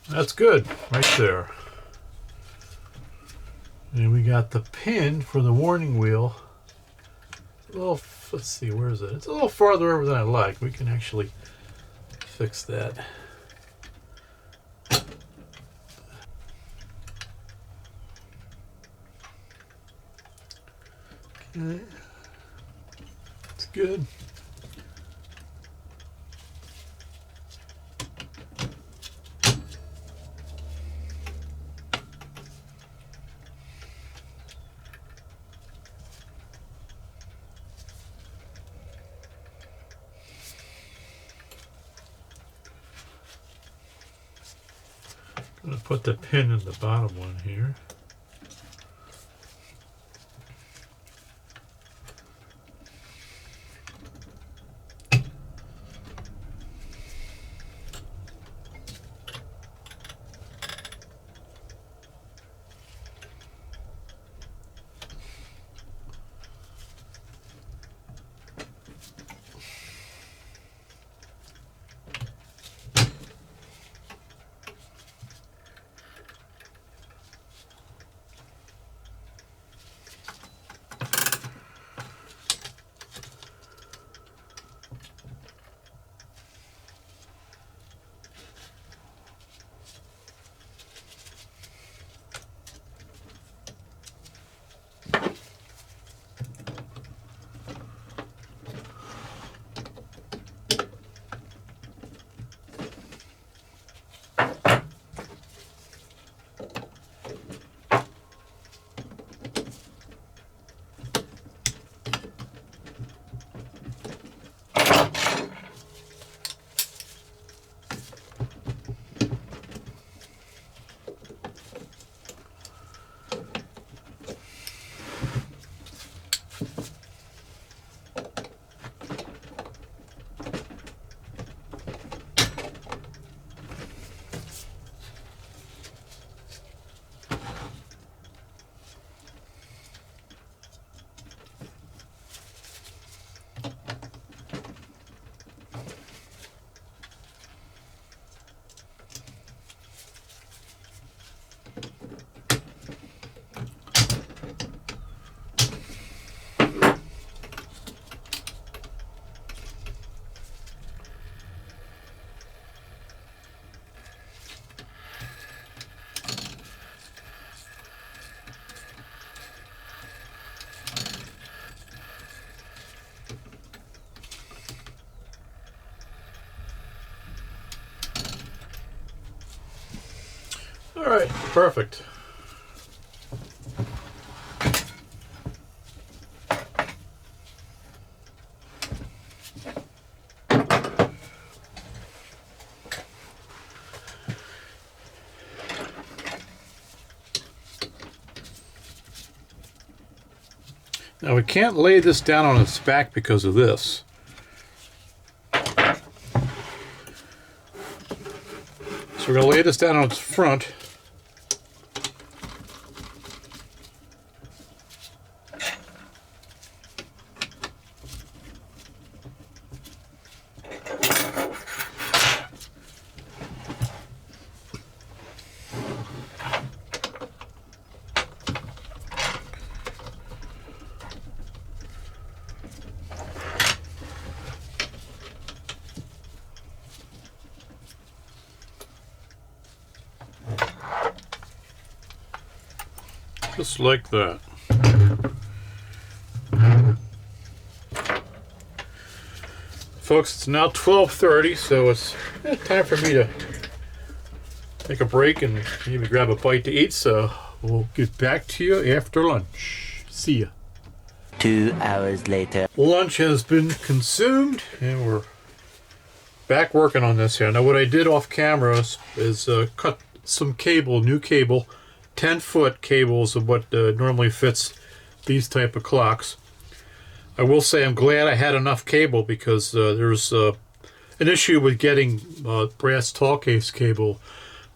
S1: That's good, right there. And we got the pin for the warning wheel. A little, let's see, where is it? It's a little farther over than I like. We can actually fix that. Okay. It's good. I'm going to put the pin in the bottom one here. All right, perfect. Now we can't lay this down on its back because of this. So we're going to lay this down on its front. Just like that. Folks, it's now 12:30, so it's time for me to take a break and maybe grab a bite to eat, so we'll get back to you after lunch. See ya.
S2: 2 hours later.
S1: Lunch has been consumed, and we're back working on this here. Now what I did off camera is cut some cable, new cable, 10-foot cables of what normally fits these type of clocks. I will say I'm glad I had enough cable because there's an issue with getting brass tall case cable.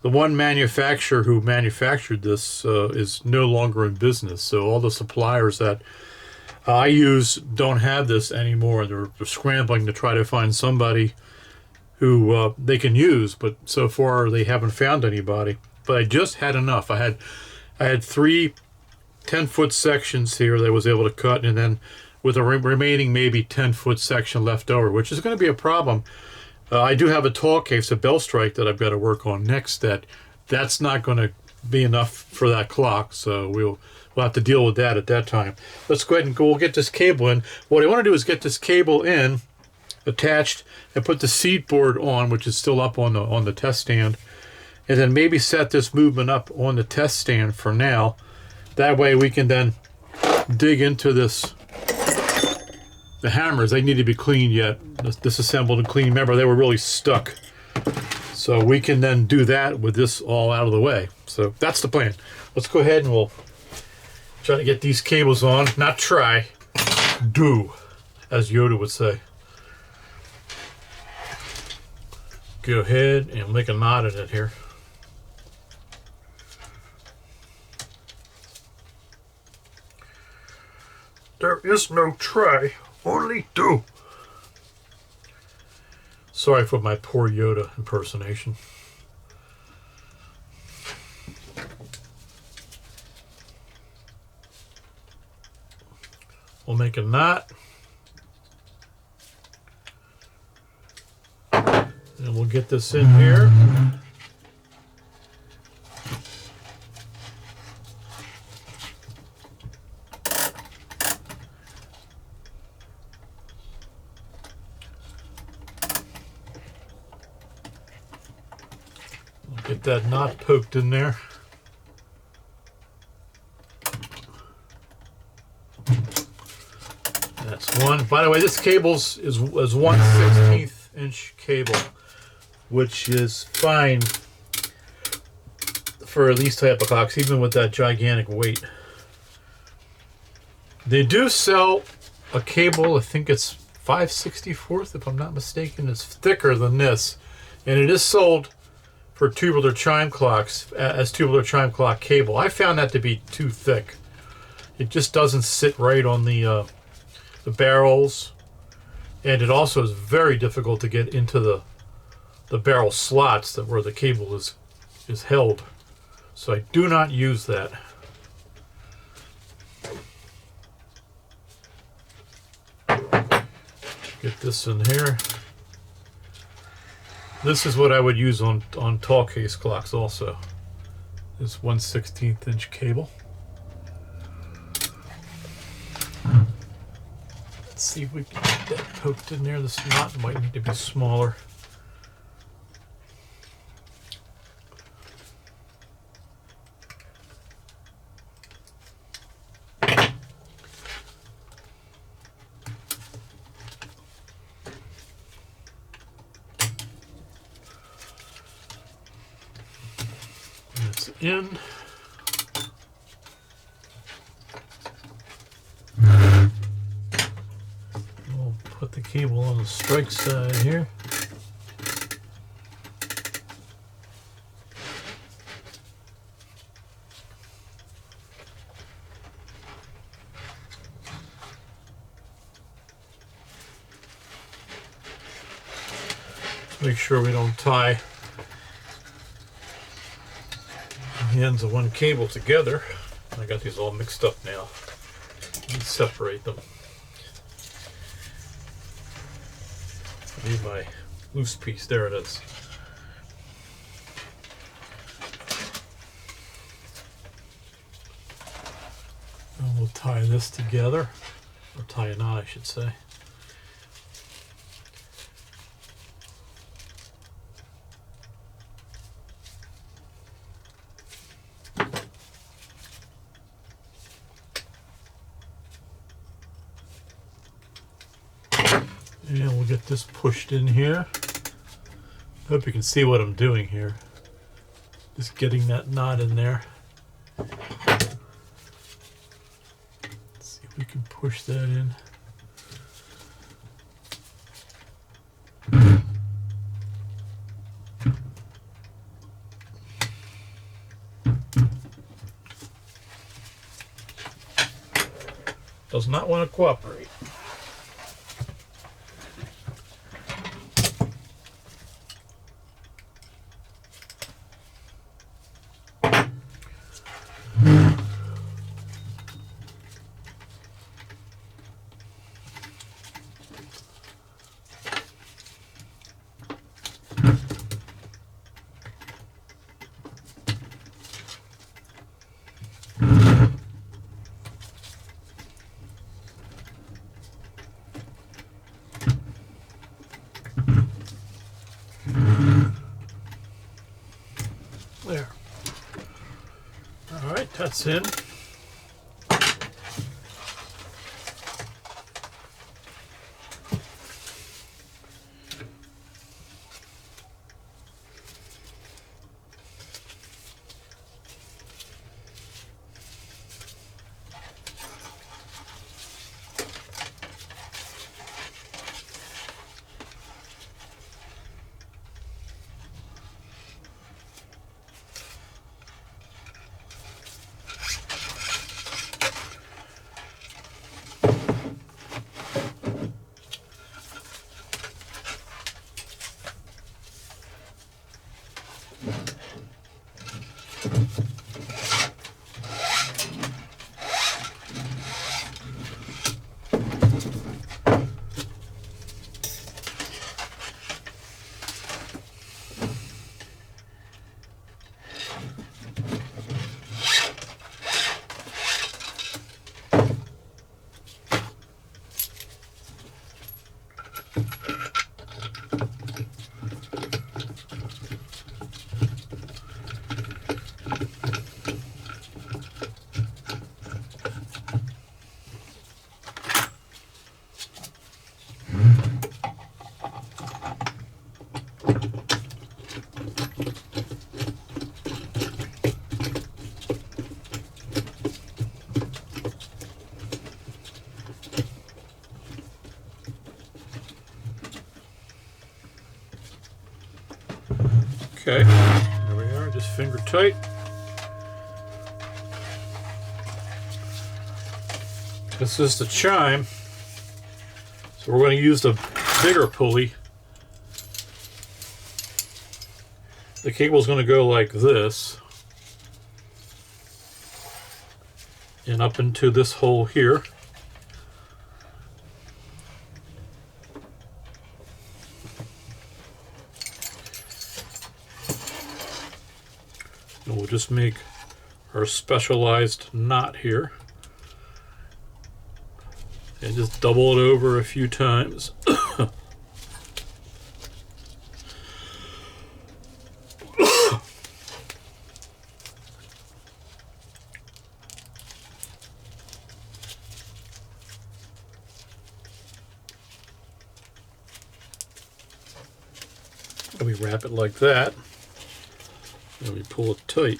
S1: The one manufacturer who manufactured this is no longer in business, so all the suppliers that I use don't have this anymore. They're scrambling to try to find somebody who they can use, but so far they haven't found anybody. But I just had enough. I had 3 10-foot sections here that I was able to cut, and then with a remaining maybe 10-foot section left over, which is going to be a problem. I do have a tall case, a bell strike, that I've got to work on next. That's not going to be enough for that clock, so we'll have to deal with that at that time. Let's go ahead and we'll get this cable in. What I want to do is get this cable in, attached, and put the seat board on, which is still up on the test stand, and then maybe set this movement up on the test stand for now. That way we can then dig into this. The hammers, they need to be cleaned yet, disassembled and cleaned. Remember, they were really stuck. So we can then do that with this all out of the way. So that's the plan. Let's go ahead and we'll try to get these cables on. Not try, do, as Yoda would say. Go ahead and make a knot in it here. There is no try, only do. Sorry for my poor Yoda impersonation. We'll make a knot. And we'll get this in here. Get that knot poked in there. That's one. By the way, this cable is 1/16 inch cable, which is fine for these type of clocks, even with that gigantic weight. They do sell a cable, I think it's 5/64, if I'm not mistaken. It's thicker than this, and it is sold for tubular chime clocks as tubular chime clock cable. I found that to be too thick. It just doesn't sit right on the barrels, and it also is very difficult to get into the barrel slots where the cable is held. So I do not use that. Get this in here. This is what I would use on tall case clocks also. This 1/16 inch cable. Let's see if we can get that poked in there. This knot might need to be smaller. In. Put the cable on the strike side here. Make sure we don't tie the ends of one cable together. I got these all mixed up now. Let's separate them. I need my loose piece. There it is. And we'll tie this together, or tie a knot, I should say. And we'll get this pushed in here. Hope you can see what I'm doing here. Just getting that knot in there. Let's see if we can push that in. Does not want to cooperate. There. All right, that's in. Okay, there we are, just finger tight. This is the chime, so we're going to use the bigger pulley. The cable is going to go like this and up into this hole here. And we'll just make our specialized knot here and just double it over a few times. And we wrap it like that. And we pull it tight.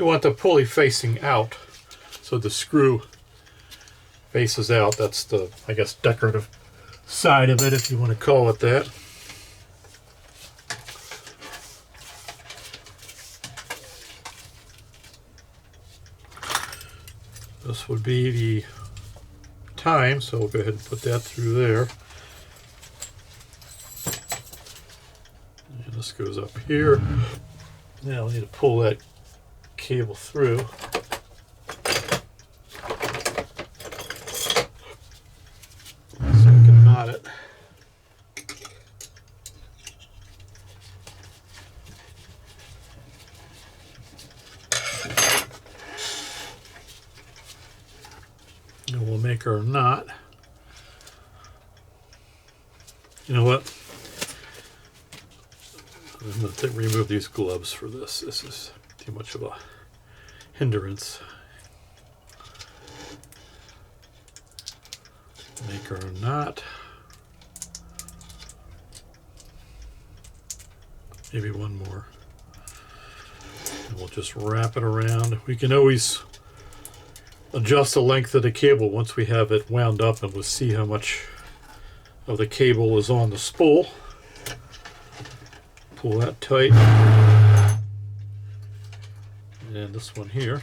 S1: we want the pulley facing out, so the screw faces out. That's the, I guess, decorative side of it, if you want to call it that. This would be the time, so we'll go ahead and put that through there. And this goes up here. Now we need to pull that cable through. So I can knot it. And we'll make our knot. You know what? I'm going to remove these gloves for this. This is too much of a hindrance. Make our knot. Maybe one more. And we'll just wrap it around. We can always adjust the length of the cable once we have it wound up, and we'll see how much of the cable is on the spool. Pull that tight. And this one here.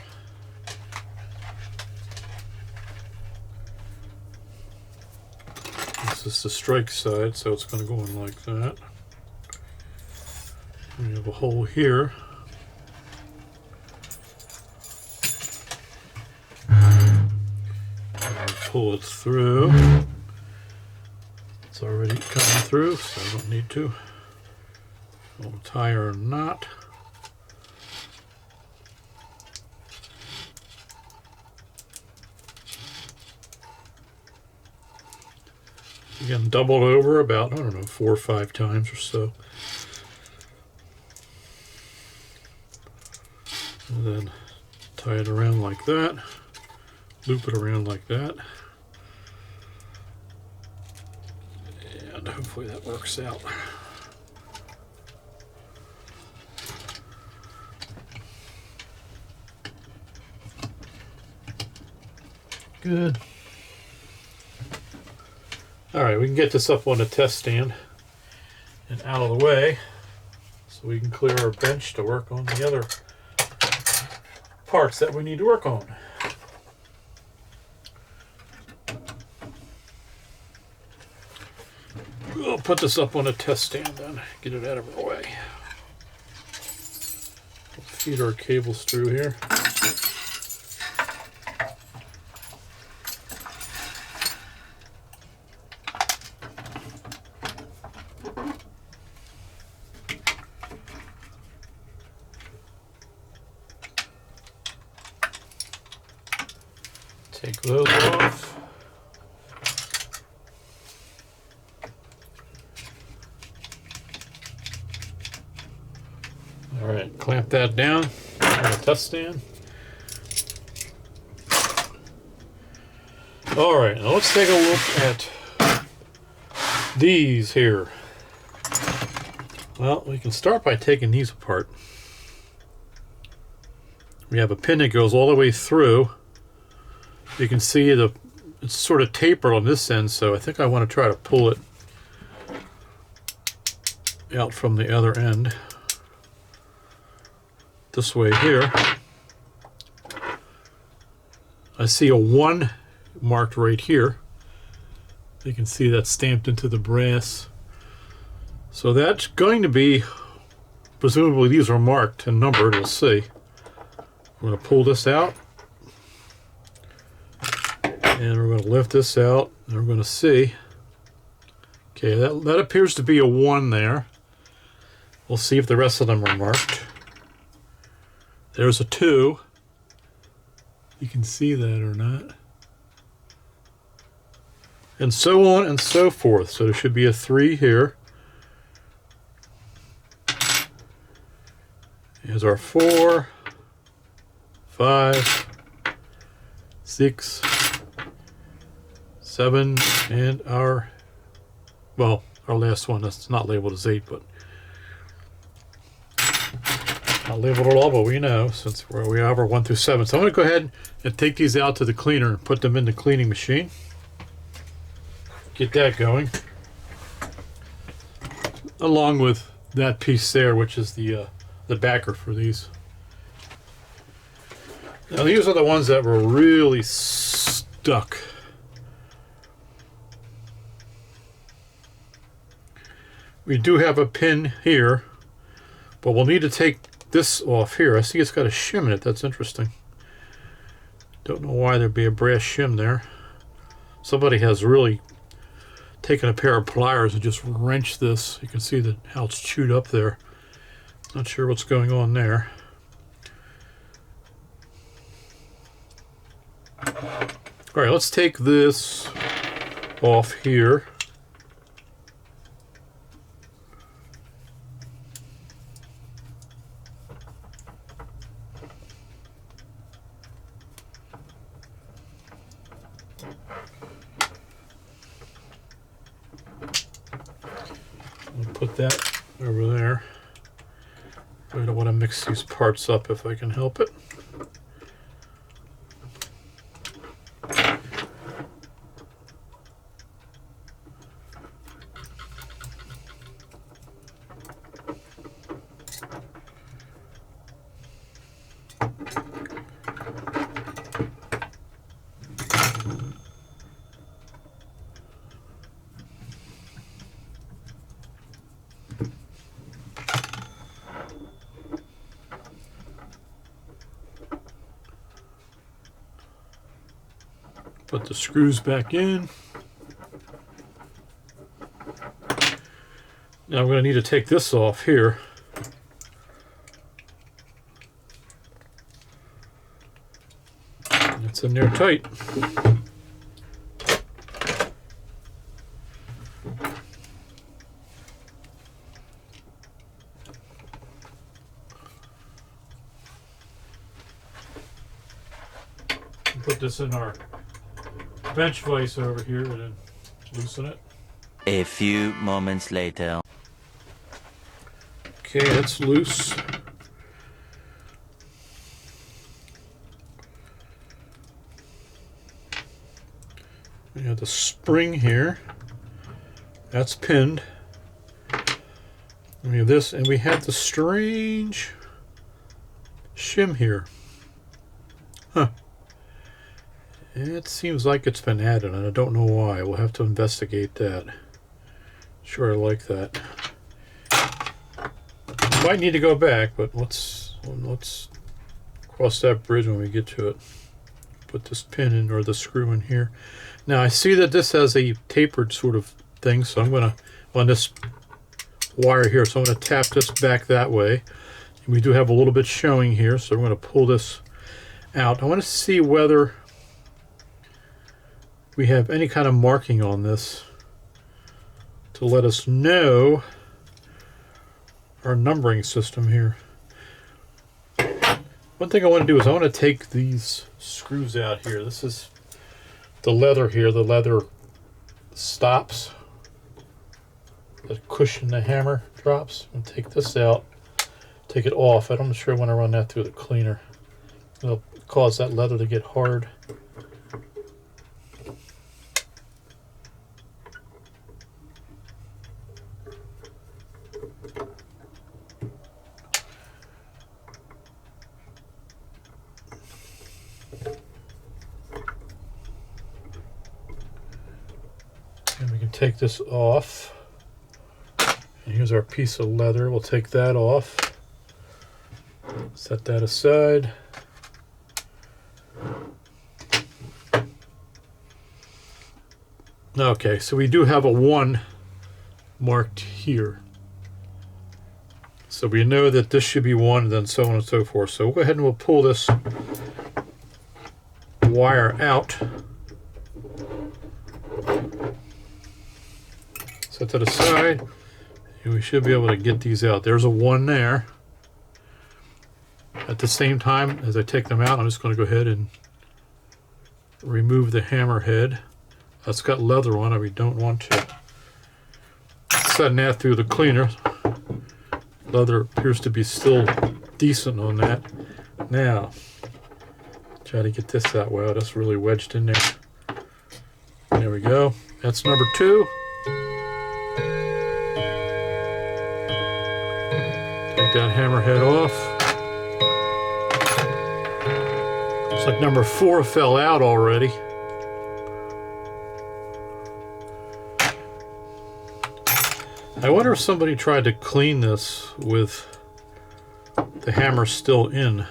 S1: This is the strike side, so it's going to go in like that. We have a hole here. Pull it through. It's already coming through, so I don't need to. We'll tie our knot. Again, doubled over about, I don't know, 4 or 5 times or so. And then tie it around like that. Loop it around like that. And hopefully that works out. Good. Alright, we can get this up on the test stand and out of the way so we can clear our bench to work on the other parts that we need to work on. We'll put this up on a test stand then, get it out of our way. We'll feed our cables through here. Take those off. All right, clamp that down on the test stand. All right, now let's take a look at these here. Well, we can start by taking these apart. We have a pin that goes all the way through. You can see it's sort of tapered on this end, so I think I want to try to pull it out from the other end. This way here. I see a 1 marked right here. You can see that stamped into the brass. So that's going to be, presumably these are marked and numbered, we'll see. I'm going to pull this out. And we're going to lift this out, and we're going to see. Okay, that appears to be a 1 there. We'll see if the rest of them are marked. There's a 2. You can see that or not. And so on and so forth. So there should be a 3 here. Here's our 4, 5, 6, 7, and our last one that's not labeled as 8, but Not labeled at all, but we know since we have our 1 through 7. So I'm going to go ahead and take these out to the cleaner and put them in the cleaning machine. Get that going. Along with that piece there, which is the backer for these. Now these are the ones that were really stuck. We do have a pin here, but we'll need to take this off here. I see it's got a shim in it. That's interesting. Don't know why there'd be a brass shim there. Somebody has really taken a pair of pliers and just wrenched this. You can see that how it's chewed up there. Not sure what's going on there. All right, let's take this off here. Put that over there. I don't want to mix these parts up if I can help it. Put the screws back in. Now I'm going to need to take this off here. It's in there tight. Put this in our bench vise over here and then loosen it.
S2: A few moments later.
S1: Okay, it's loose. We have the spring here. That's pinned. We have this, and we have the strange shim here. Huh. It seems like it's been added, and I don't know why. We'll have to investigate that. Sure, I like that. Might need to go back, but let's cross that bridge when we get to it. Put this pin in, or the screw in here. Now I see that this has a tapered sort of thing, so I'm going to, on this wire here, so I'm going to tap this back that way. And we do have a little bit showing here, so I'm going to pull this out. I want to see whether we have any kind of marking on this to let us know our numbering system here. One thing I want to do is I want to take these screws out here. This is the leather here, the leather stops that cushion the hammer drops. I'm going to take this out, take it off. I'm not sure I want to run that through the cleaner. It'll cause that leather to get hard. And we can take this off. And here's our piece of leather. We'll take that off. Set that aside. Okay, so we do have a 1 marked here. So we know that this should be 1, and then so on and so forth. So we'll go ahead and we'll pull this wire out. Set that aside, and we should be able to get these out. There's a 1 there. At the same time, as I take them out, I'm just going to go ahead and remove the hammer head. That's got leather on it. We don't want to send that through the cleaner. Leather appears to be still decent on that. Now, try to get this out. Wow, that's really wedged in there. There we go. That's number 2. Take that hammerhead off. Looks like number 4 fell out already. I wonder if somebody tried to clean this with the hammer still in.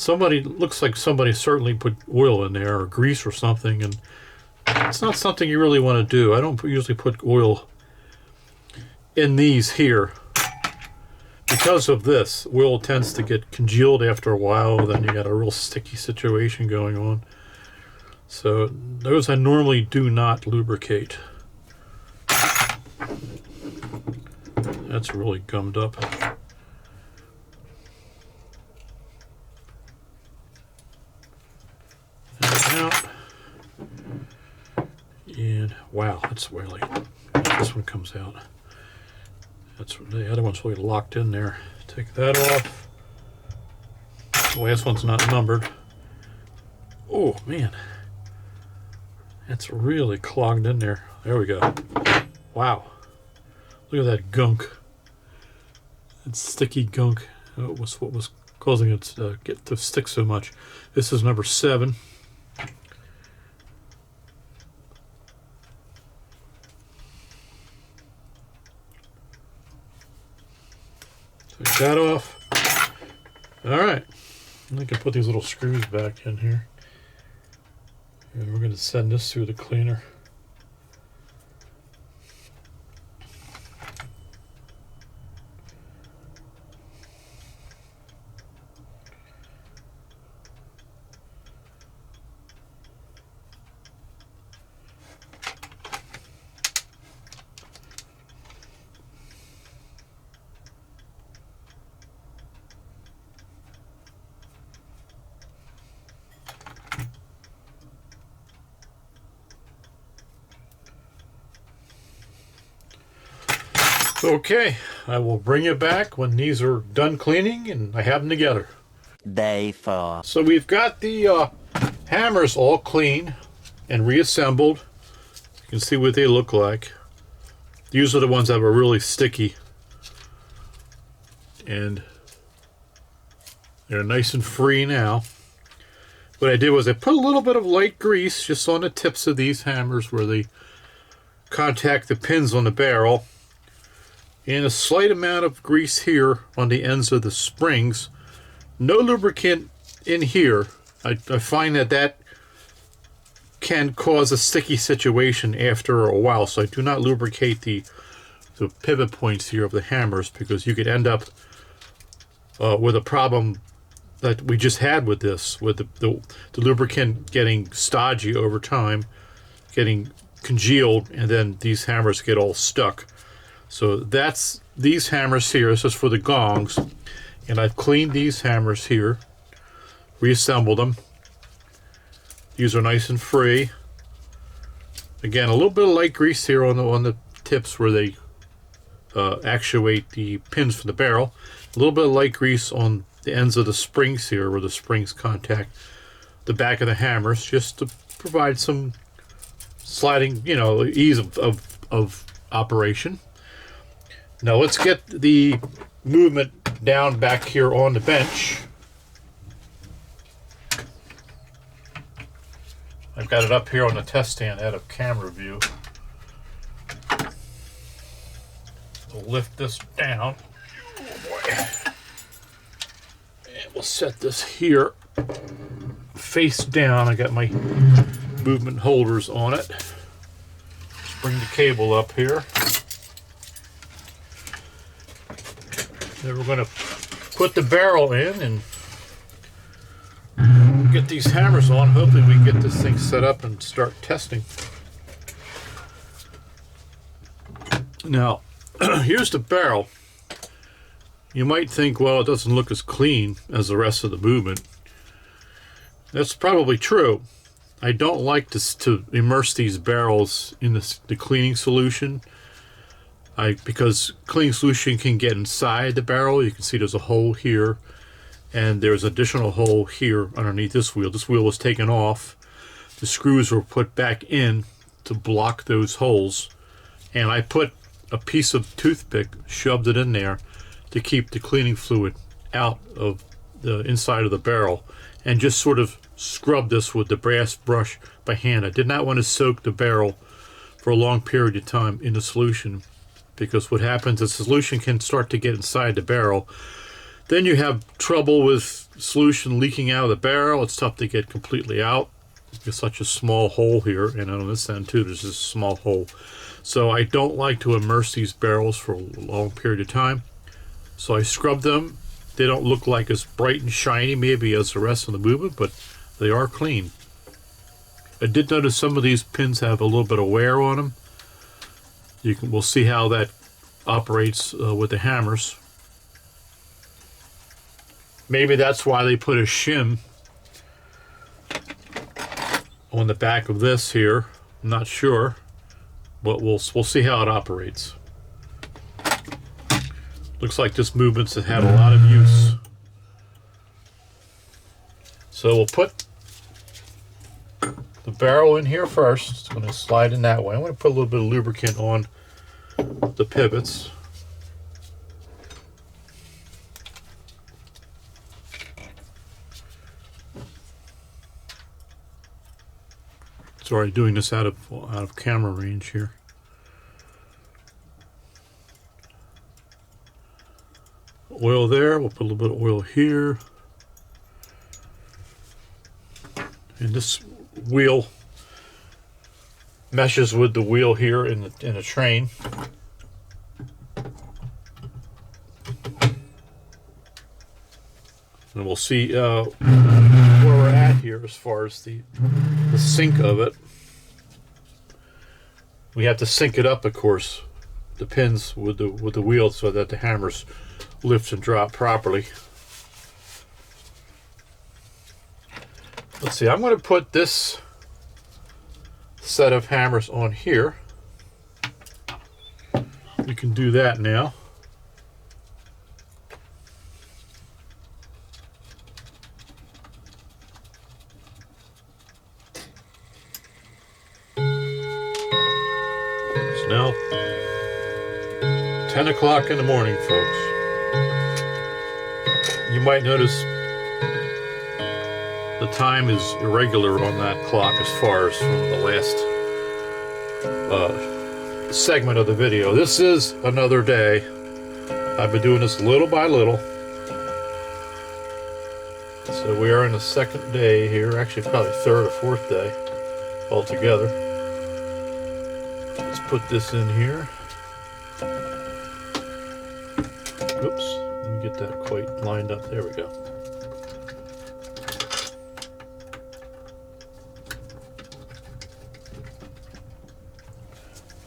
S1: Looks like somebody certainly put oil in there or grease or something, and it's not something you really want to do. I don't usually put oil in these here. Because of this, oil tends to get congealed after a while, then you got a real sticky situation going on. So those I normally do not lubricate. That's really gummed up. Out. And wow, that's really, this one comes out. That's, the other one's really locked in there. Take that off. The last one's not numbered. Oh man, that's really clogged in there. There we go. Wow, look at that gunk. It's sticky gunk. It was what was causing it to get to stick so much. This is number 7. Take that off. Alright. I can put these little screws back in here. And we're going to send this through the cleaner. Okay, I will bring you back when these are done cleaning and I have them together.
S2: Day 4.
S1: So we've got the hammers all clean and reassembled. You can see what they look like. These are the ones that were really sticky. And they're nice and free now. What I did was I put a little bit of light grease just on the tips of these hammers where they contact the pins on the barrel. And a slight amount of grease here on the ends of the springs. No lubricant in here. I find that can cause a sticky situation after a while, so I do not lubricate the pivot points here of the hammers, because you could end up with a problem that we just had with this, with the lubricant getting stodgy over time, getting congealed, and then these hammers get all stuck. So that's these hammers here. This is for the gongs. And I've cleaned these hammers here, reassembled them. These are nice and free. Again, a little bit of light grease here on the tips where they actuate the pins for the barrel. A little bit of light grease on the ends of the springs here where the springs contact the back of the hammers, just to provide some sliding, ease of operation. Now let's get the movement down back here on the bench. I've got it up here on the test stand out of camera view. We'll lift this down. Oh boy. And we'll set this here face down. I got my movement holders on it. Just bring the cable up here. Then we're going to put the barrel in and get these hammers on. Hopefully we can get this thing set up and start testing. Now, here's the barrel. You might think, well, it doesn't look as clean as the rest of the movement. That's probably true. I don't like to immerse these barrels in the cleaning solution. Because cleaning solution can get inside the barrel. You can see there's a hole here, and there's an additional hole here underneath this wheel. This wheel was taken off. The screws were put back in to block those holes, and I put a piece of toothpick, shoved it in there to keep the cleaning fluid out of the inside of the barrel, and just sort of scrub this with the brass brush by hand. I did not want to soak the barrel for a long period of time in the solution, because what happens is the solution can start to get inside the barrel. Then you have trouble with solution leaking out of the barrel. It's tough to get completely out. There's such a small hole here, and on this end too there's this small hole. So I don't like to immerse these barrels for a long period of time. So I scrub them. They don't look like as bright and shiny maybe as the rest of the movement, but they are clean. I did notice some of these pins have a little bit of wear on them. We'll see how that operates with the hammers. Maybe that's why they put a shim on the back of this here. I'm not sure, but we'll see how it operates. Looks like this movement's had a lot of use. So we'll put the barrel in here first. It's going to slide in that way. I'm going to put a little bit of lubricant on the pivots. Sorry, doing this out of camera range here. Oil there. We'll put a little bit of oil here. And this wheel meshes with the wheel here in the train. And we'll see where we're at here as far as the sync of it. We have to sync it up, of course, the pins with the wheel, so that the hammers lift and drop properly. Let's see, I'm going to put this set of hammers on here. We can do that now. It's now 10 o'clock in the morning, folks. You might notice the time is irregular on that clock as far as from the last segment of the video. This is another day. I've been doing this little by little. So we are in the second day here, actually probably third or fourth day altogether. Let's put this in here. Oops, let me get that quite lined up. There we go.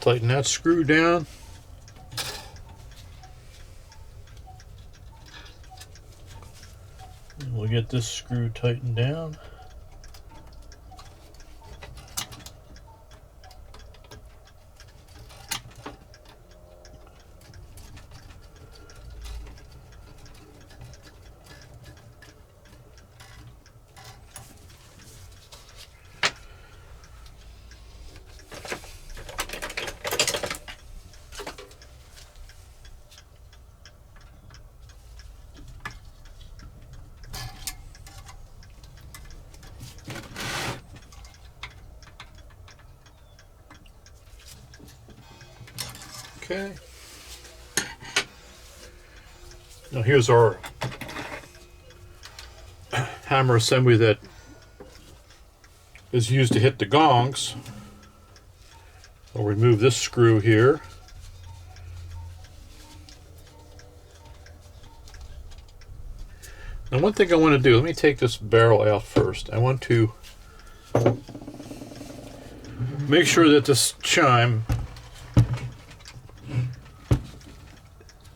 S1: Tighten that screw down. And we'll get this screw tightened down. Okay. Now here's our hammer assembly that is used to hit the gongs. I'll remove this screw here. Now one thing I want to do, let me take this barrel out first. I want to make sure that this chime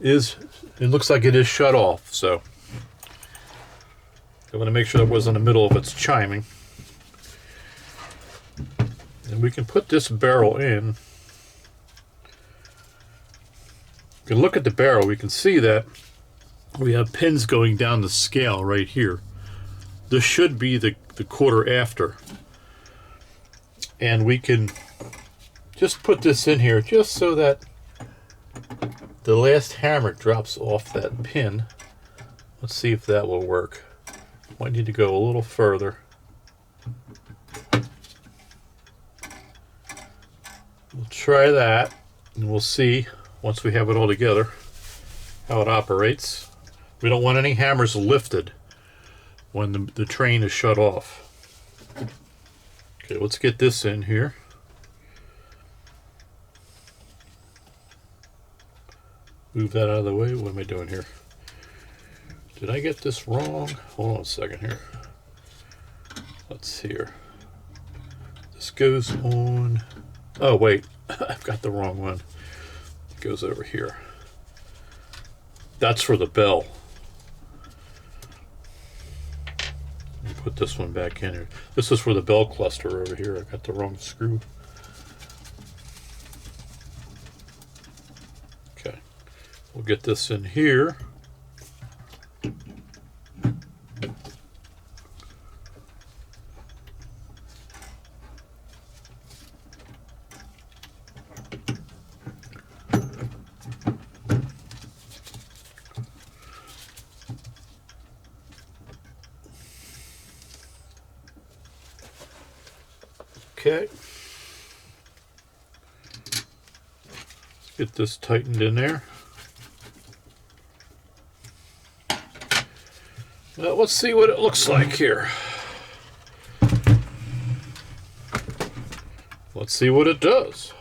S1: it looks like it is shut off, so I want to make sure that it was in the middle of its chiming. And we can put this barrel in If you look at the barrel, we can see that we have pins going down the scale right here. This should be the quarter after. And we can just put this in here just so that the last hammer drops off that pin. Let's see if that will work. Might need to go a little further. We'll try that, and we'll see once we have it all together how it operates. We don't want any hammers lifted when the train is shut off. Okay, let's get this in here. Move that out of the way. What am I doing here? Did I get this wrong? Hold on a second here. Let's see here. This goes on. Oh, wait. I've got the wrong one. It goes over here. That's for the bell. Let me put this one back in here. This is for the bell cluster over here. I got the wrong screw. Okay. We'll get this in here. Okay. Let's get this tightened in there. Well, let's see what it looks like here. Let's see what it does.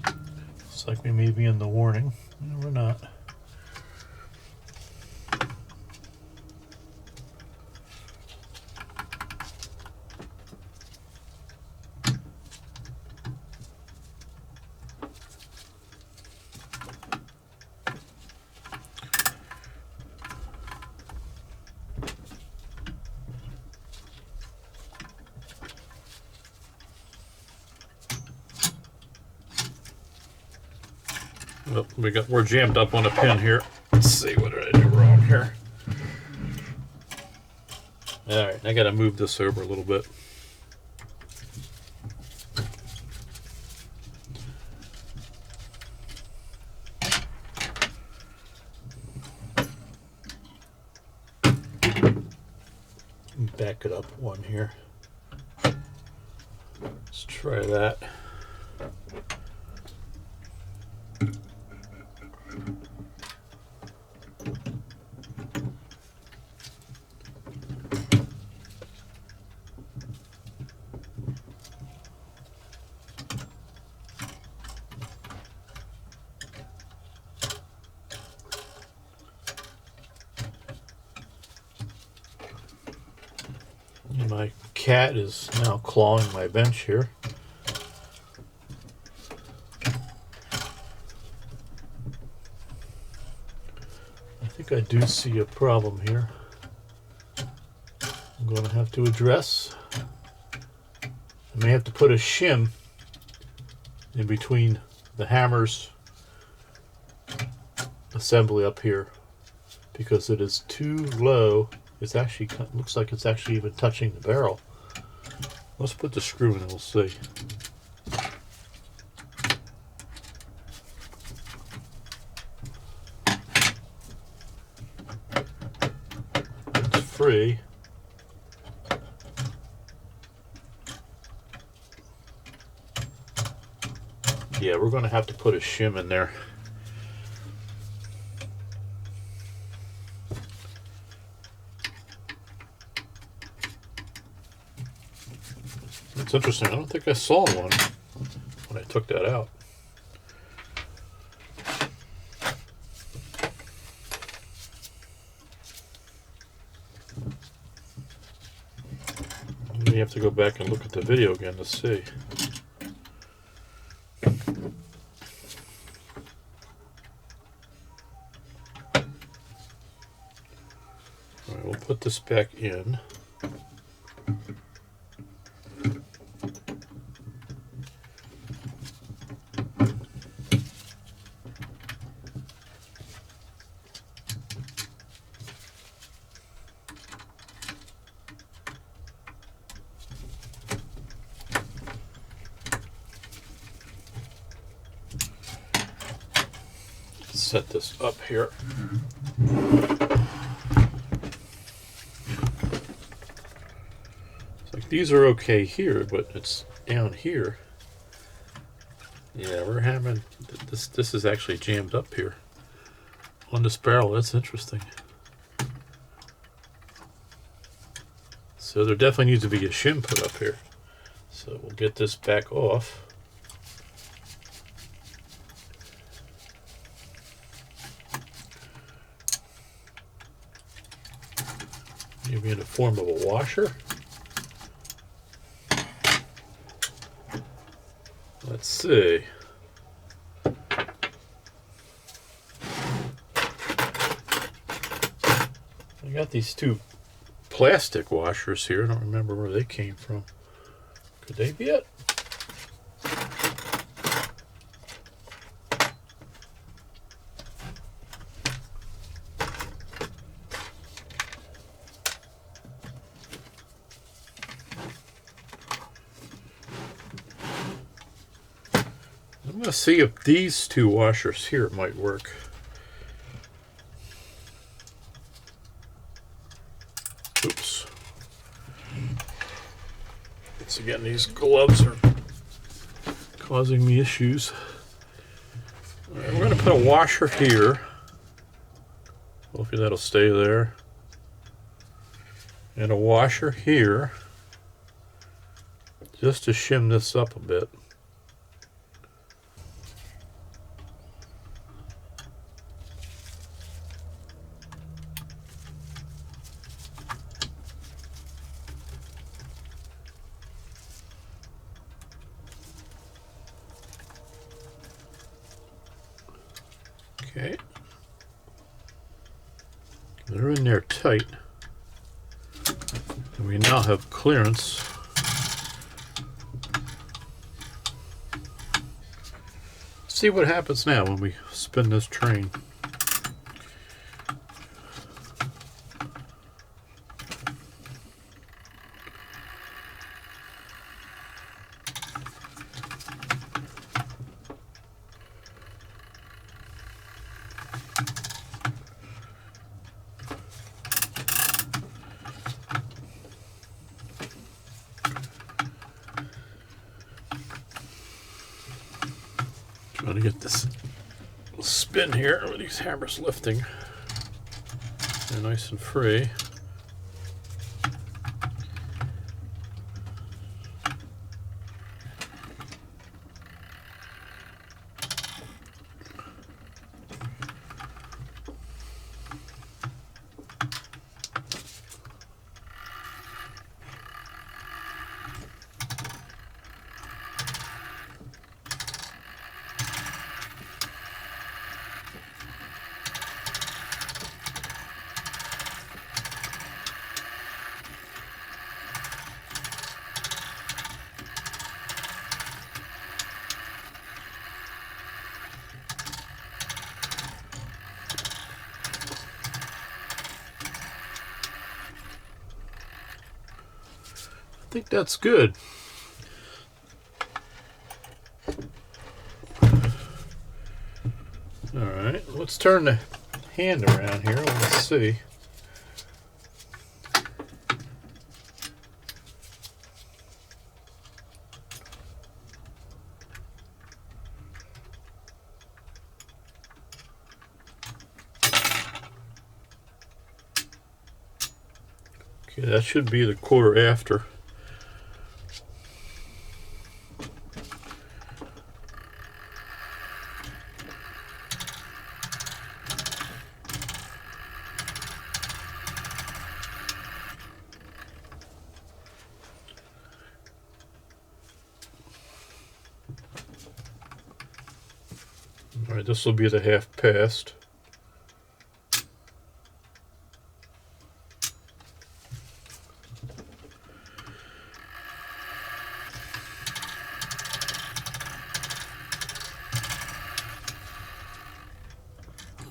S1: Looks like we may be in the warning. No, we're not. Oh, we're jammed up on a pin here. Let's see, what did I do wrong here? Alright, I gotta move this over a little bit. Back it up one here. Let's try that. My cat is now clawing my bench here. I think I do see a problem here. I'm going to have to address. I may have to put a shim in between the hammer's assembly up here because it is too low. It's actually, looks like it's actually even touching the barrel. Let's put the screw in and we'll see. It's free. Yeah, we're going to have to put a shim in there. It's interesting. I don't think I saw one when I took that out. We have to go back and look at the video again to see. All right, we'll put this back in. set this up here. It's like these are okay here, but it's down here. Yeah, we're having this. This is actually jammed up here on this barrel. That's interesting. So there definitely needs to be a shim put up here. So we'll get this back off. Maybe in the form of a washer. Let's see. I got these two plastic washers here. I don't remember where they came from. Could they be it? I'm going to see if these two washers here might work. Oops. Once again, these gloves are causing me issues. All right, we're going to put a washer here. Hopefully that'll stay there. And a washer here. Just to shim this up a bit. Okay, they're in there tight, and we now have clearance. Let's see what happens now when we spin this train. Trying to get this spin here with these hammers lifting. They're nice and free. I think that's good. All right, let's turn the hand around here. Let's see. Okay, that should be the quarter after. All right, this will be the half past.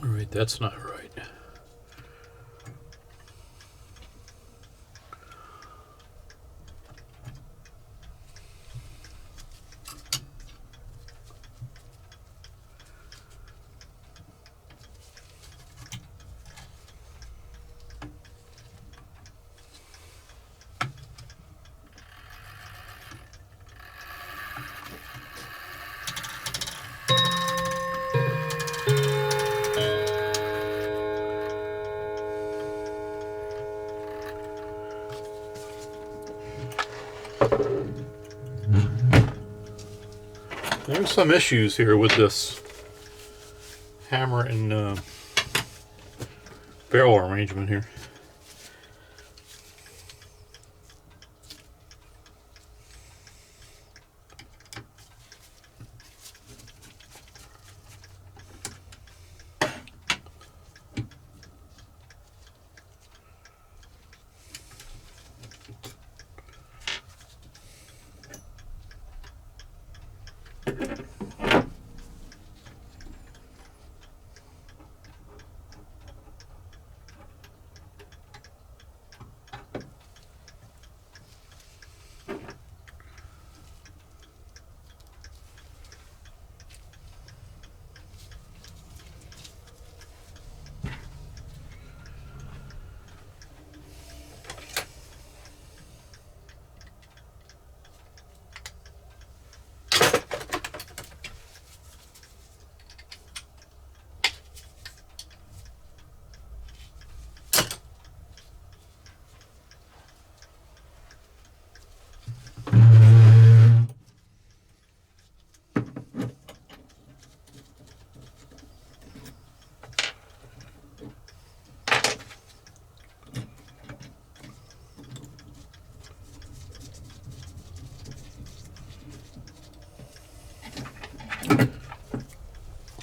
S1: All right, that's not right. There's some issues here with this hammer and barrel arrangement here.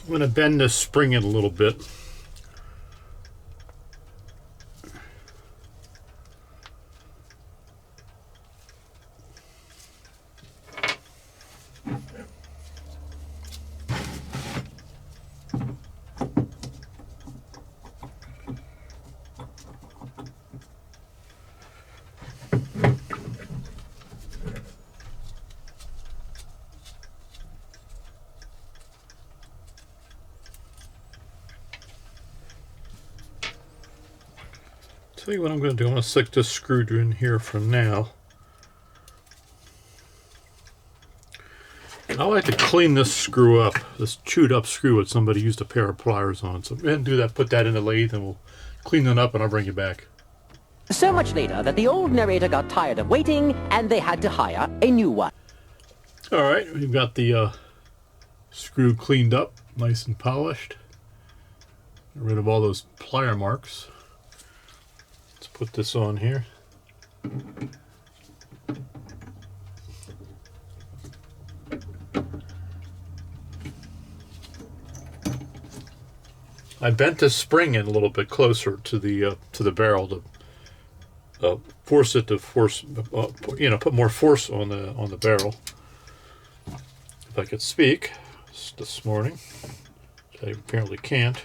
S1: I'm going to bend this spring in a little bit. Tell you what I'm going to do. I'm going to stick this screw in here for now. I like to clean this screw up, this chewed up screw that somebody used a pair of pliers on. So go ahead and do that. Put that in the lathe and we'll clean it up and I'll bring you back.
S3: So much later that the old narrator got tired of waiting and they had to hire a new one.
S1: Alright, we've got the screw cleaned up, nice and polished. Get rid of all those plier marks. Let's put this on here. I bent this spring in a little bit closer to the barrel to force it to put more force on the barrel. If I could speak this morning, which I apparently can't.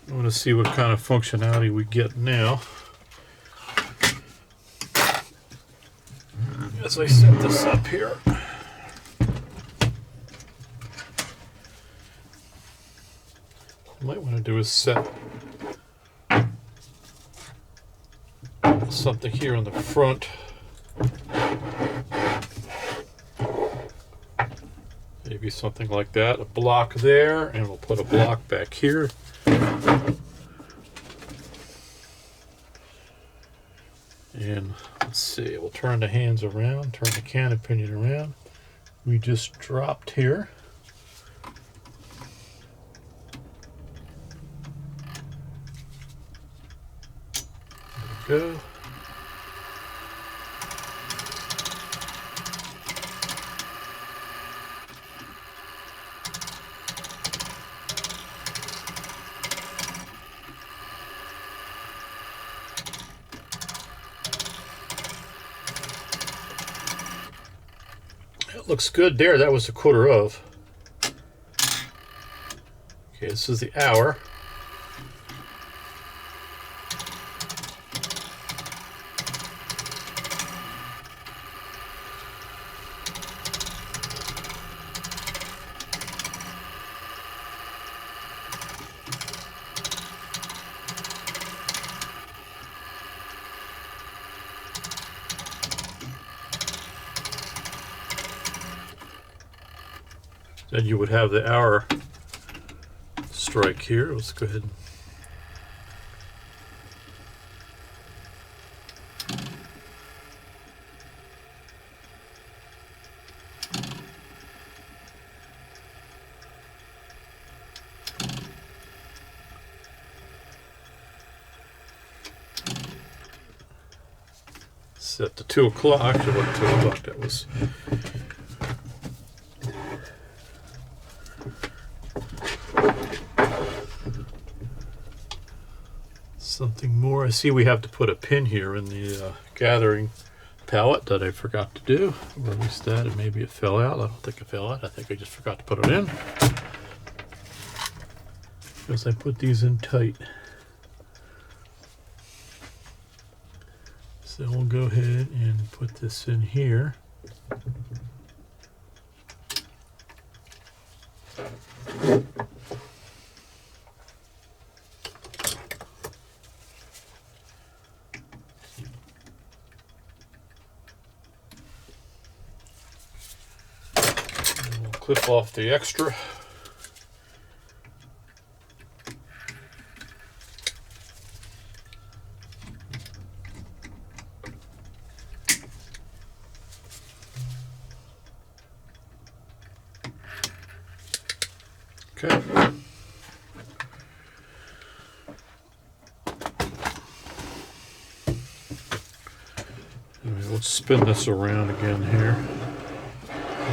S1: I want to see what kind of functionality we get now. As I set this up here. What I might want to do is set something here on the front. Maybe something like that. A block there, and we'll put a block back here. And let's see, we'll turn the hands around, turn the can and pinion around. We just dropped here. There we go. Looks good there. That was a quarter of. Okay, this is the hour. Then you would have the hour strike here. Let's go ahead and set to 2 o'clock. Or what 2 o'clock that was. Something more. I see we have to put a pin here in the gathering pallet that I forgot to do. Or at least that, and maybe it fell out. I don't think it fell out. I think I just forgot to put it in. Because I put these in tight. So we'll go ahead and put this in here. And we'll clip off the extra. Okay. All right, let's spin this around again here.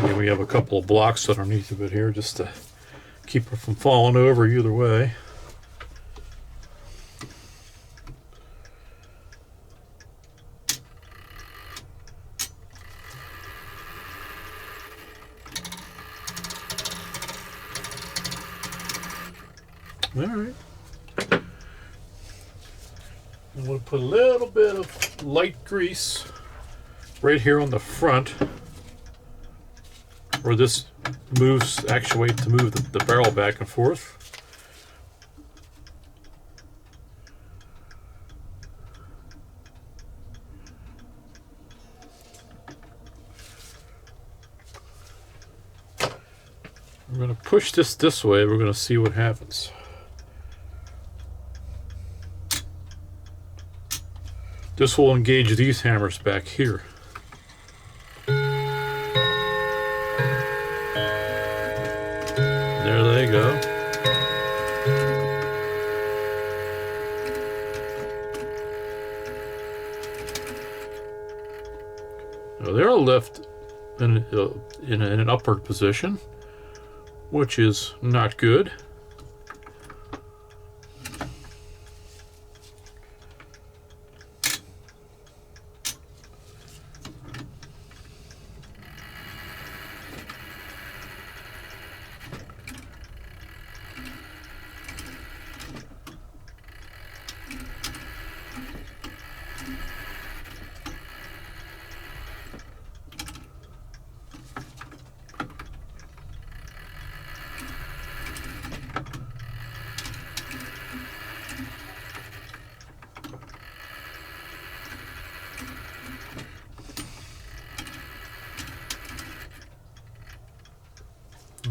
S1: And we have a couple of blocks underneath of it here just to keep it from falling over either way. All right. I'm going to put a little bit of light grease right here on the front, where this moves, actuate to move the barrel back and forth. We're going to push this way. We're going to see what happens. This will engage these hammers back here. There they go. Now they're left in an upward position, which is not good.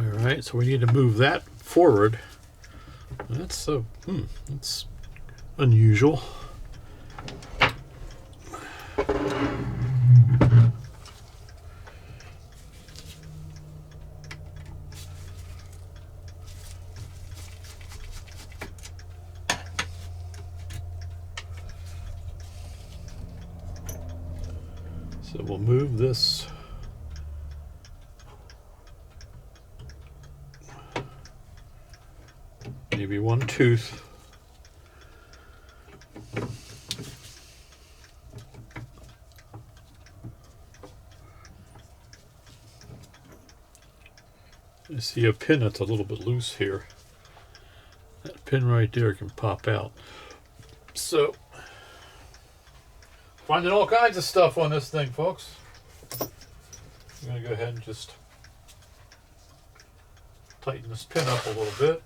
S1: Alright, so we need to move that forward. That's that's unusual. So we'll move this maybe one tooth. I see a pin that's a little bit loose here. That pin right there can pop out. So, finding all kinds of stuff on this thing, folks. I'm going to go ahead and just tighten this pin up a little bit.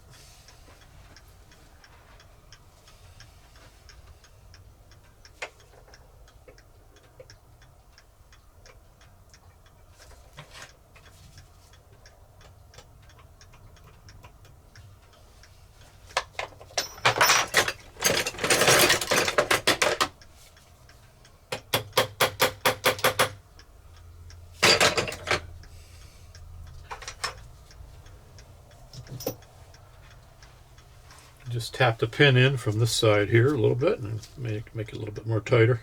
S1: just tap the pin in from this side here a little bit and make it a little bit more tighter.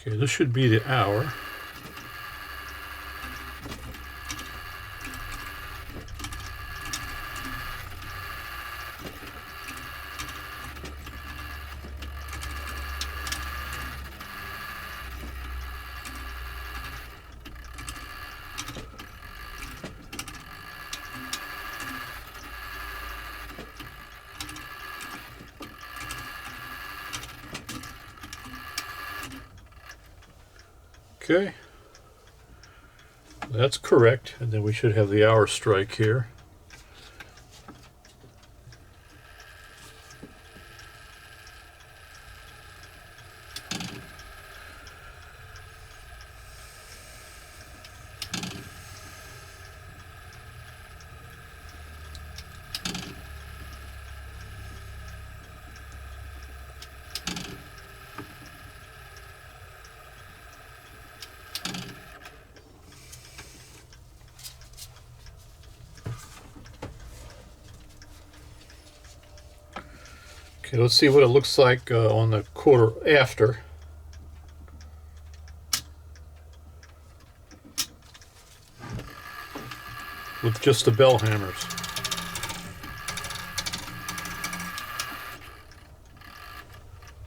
S1: Okay, this should be the hour. Okay, that's correct, and then we should have the hour strike here. Okay, let's see what it looks like on the quarter after. With just the bell hammers.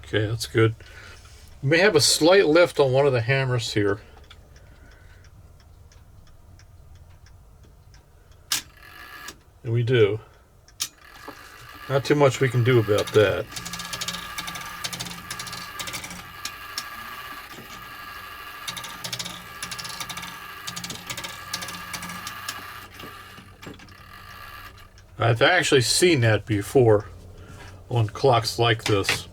S1: Okay, that's good. We may have a slight lift on one of the hammers here. And we do. Not too much we can do about that. I've actually seen that before on clocks like this.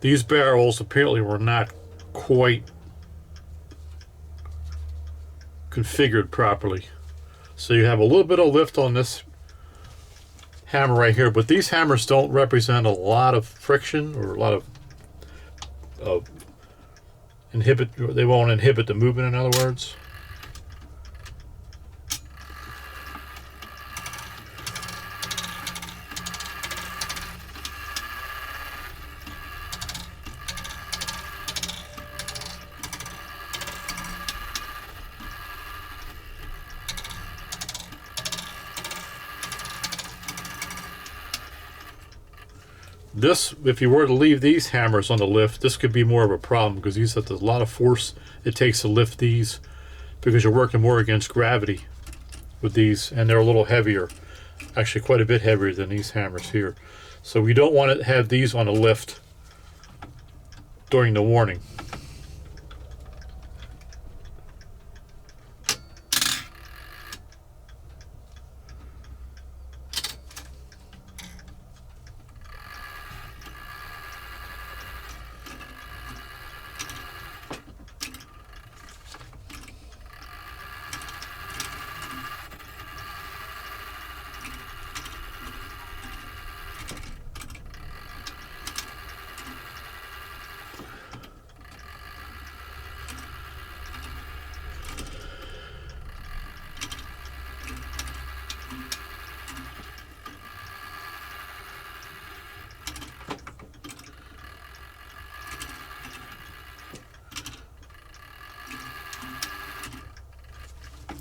S1: These barrels apparently were not quite configured properly. So you have a little bit of lift on this hammer right here, but these hammers don't represent a lot of friction or a lot of they won't inhibit the movement, in other words. This, if you were to leave these hammers on the lift, this could be more of a problem because these have a lot of force it takes to lift these because you're working more against gravity with these, and they're a little heavier, actually quite a bit heavier than these hammers here. So we don't want to have these on a lift during the warning.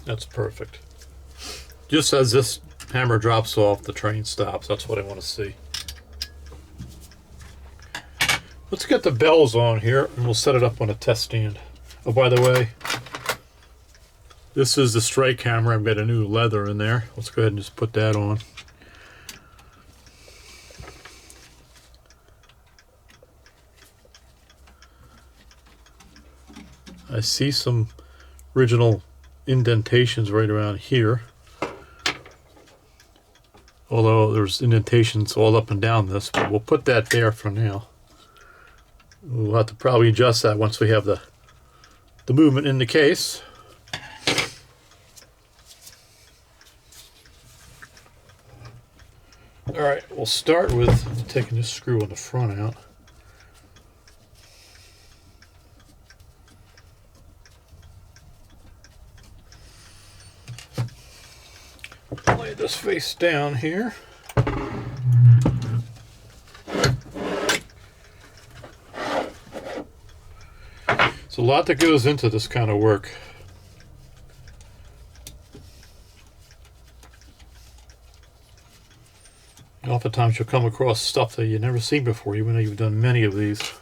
S1: That's perfect. Just as this hammer drops off, the train stops. That's what I want to see. Let's get the bells on here and we'll set it up on a test stand. Oh, by the way, this is the strike hammer. I've got a new leather in there. Let's go ahead and just put that on. I see some original indentations right around here. Although there's indentations all up and down this, but we'll put that there for now. We'll have to probably adjust that once we have the movement in the case. Alright, we'll start with taking this screw on the front out. Lay this face down here. There's a lot that goes into this kind of work. Oftentimes you'll come across stuff that you've never seen before, even though you've done many of these.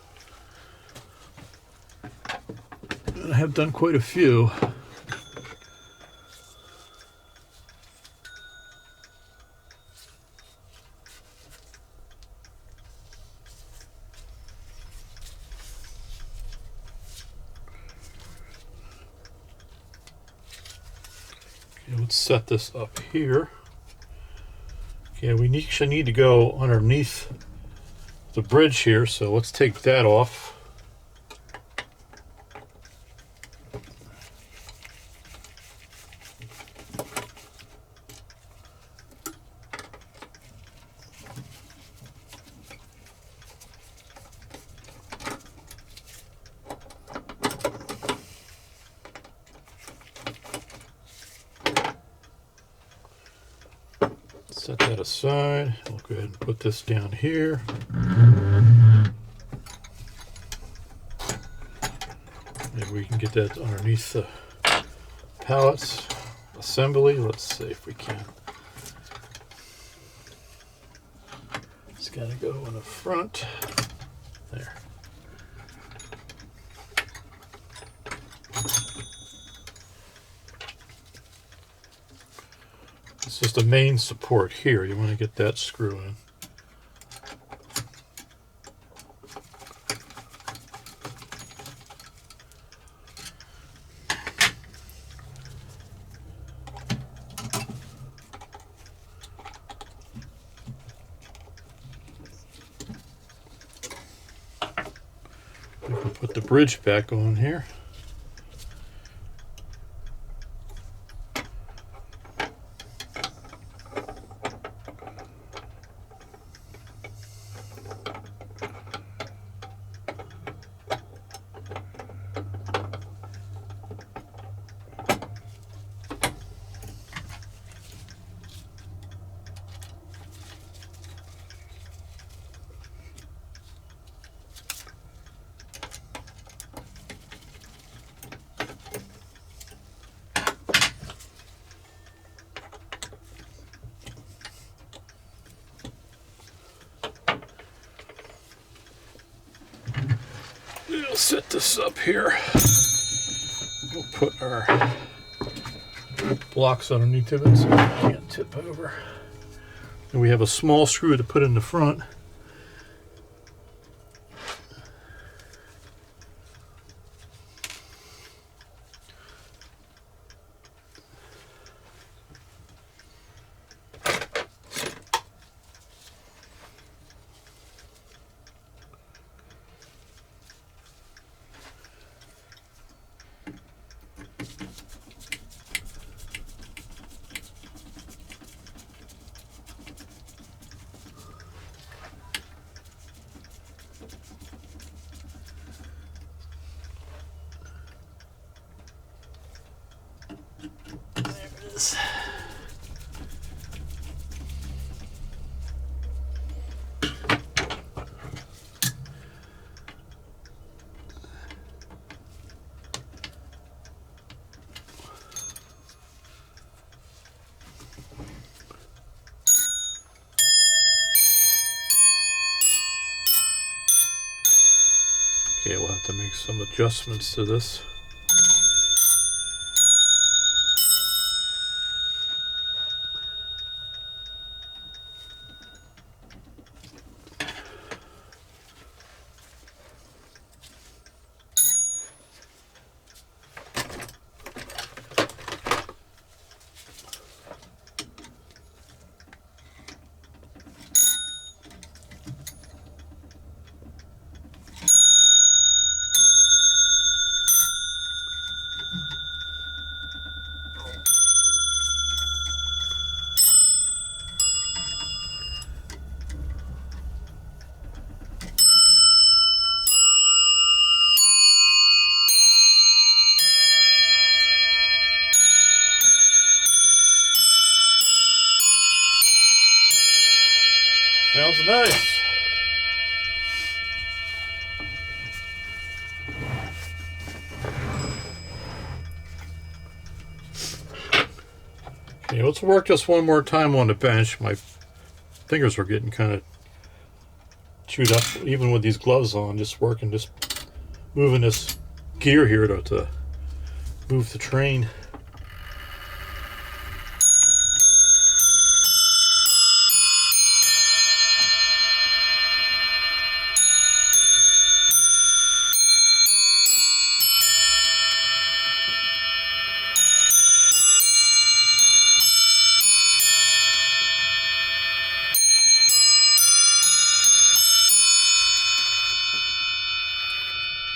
S1: And I have done quite a few. Okay, let's set this up here. Okay, we should need to go underneath the bridge here, so let's take that off. Set that aside. We'll go ahead and put this down here. Maybe we can get that underneath the pallets assembly. Let's see if we can. It's got to go in the front. There. It's just a main support here. You want to get that screw in. We can put the bridge back on here. We'll set this up here. We'll put our blocks underneath of it so it can't tip over. And we have a small screw to put in the front. Okay, we'll have to make some adjustments to this. Sounds nice. Okay, let's work this one more time on the bench. My fingers are getting kind of chewed up, even with these gloves on. Just moving this gear here to move the train.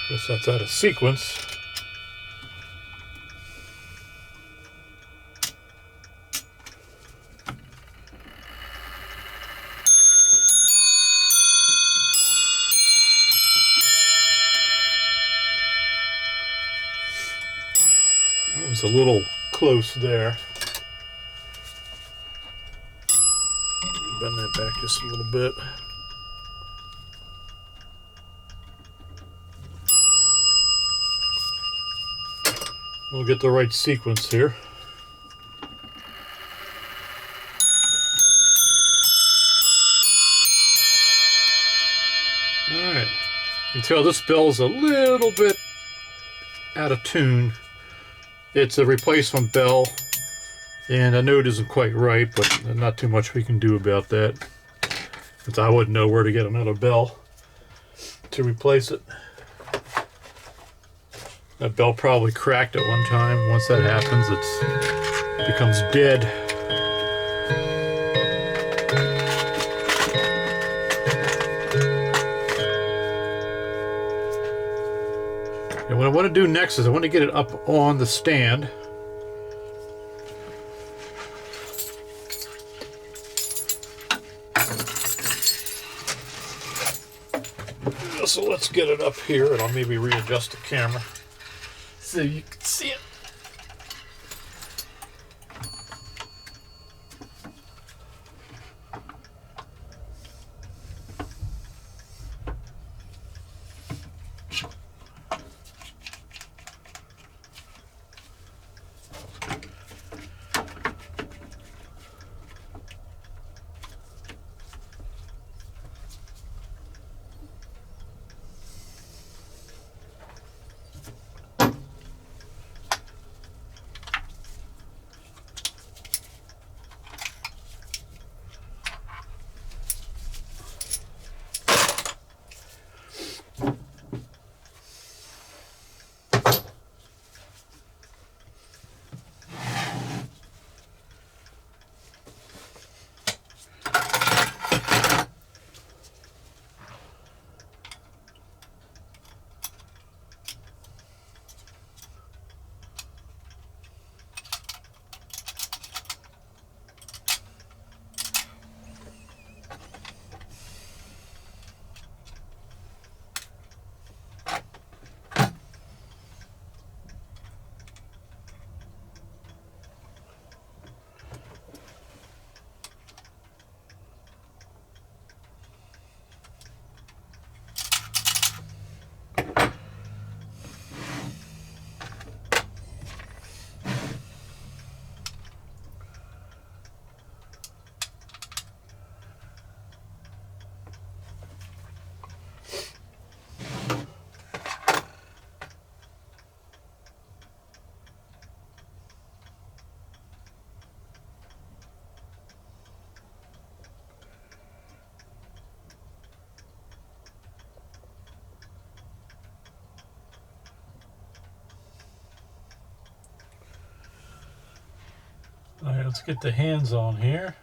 S1: Guess that's out of sequence. That was a little close there. Bend that back just a little bit. We'll get the right sequence here. Alright. You can tell this bell's a little bit out of tune. It's a replacement bell, and the note isn't quite right, but not too much we can do about that, since I wouldn't know where to get another bell to replace it. That bell probably cracked at one time. Once that happens, it becomes dead. And what I want to do next is I want to get it up on the stand. So let's get it up here, and I'll maybe readjust the camera so you can see it. All right, let's get the hands on here.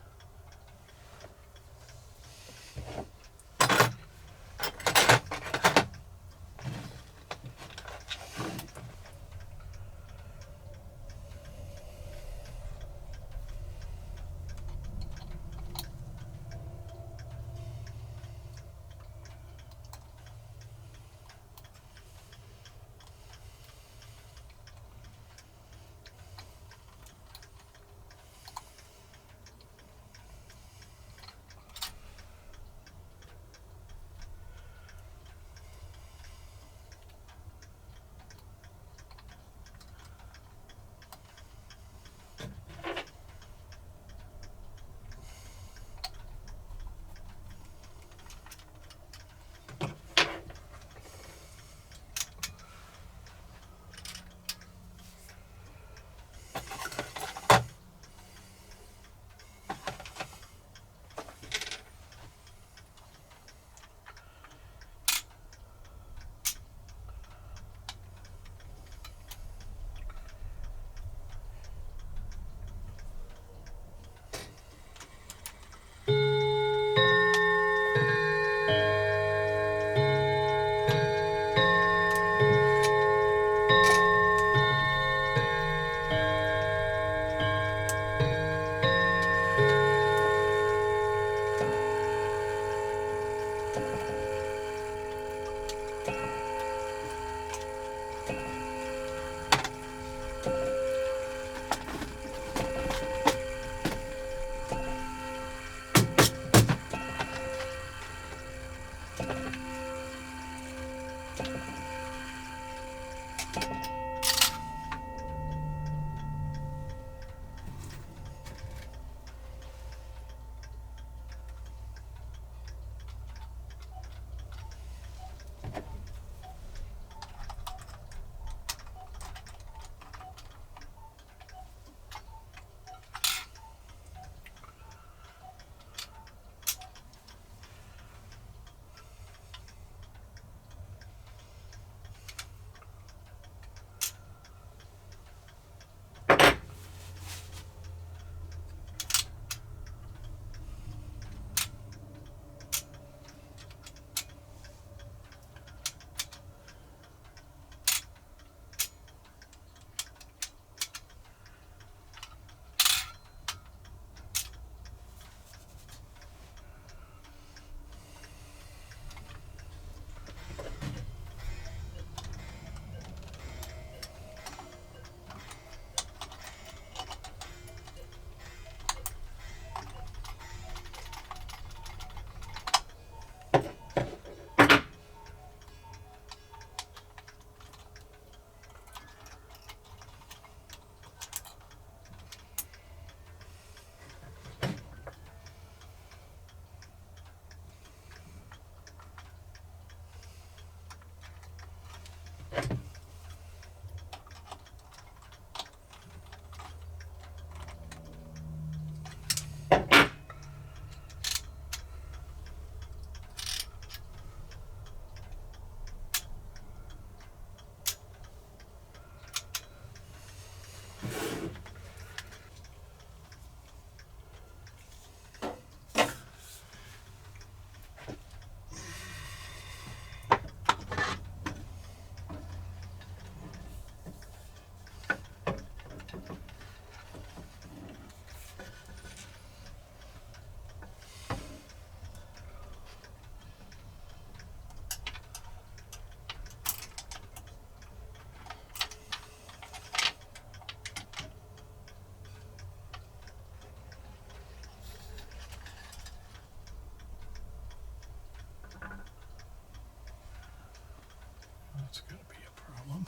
S1: That's going to be a problem.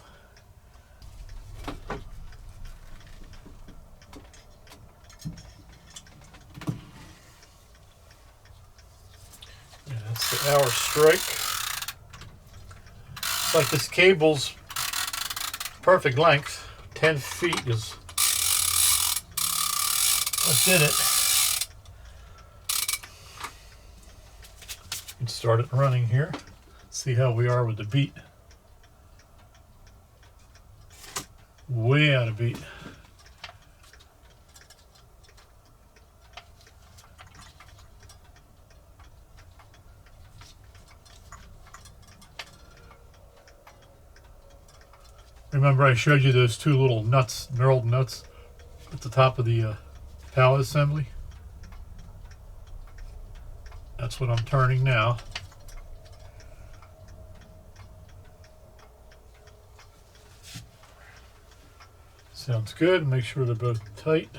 S1: Yeah, that's the hour strike. It's like this cable's perfect length. 10 feet is what's in it. You can start it running here. See how we are with the beat. Way out of beat. Remember I showed you those two little nuts, knurled nuts at the top of the pallet assembly? That's what I'm turning now. Sounds good. Make sure they're both tight.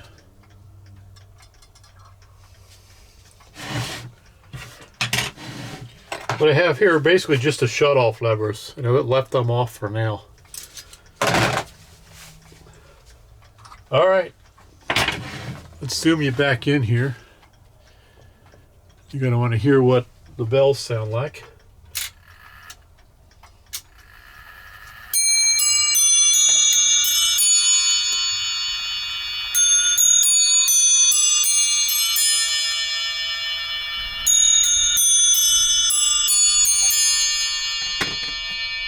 S1: What I have here are basically just the shut-off levers, and I left them off for now. All right, let's zoom you back in here. You're going to want to hear what the bells sound like.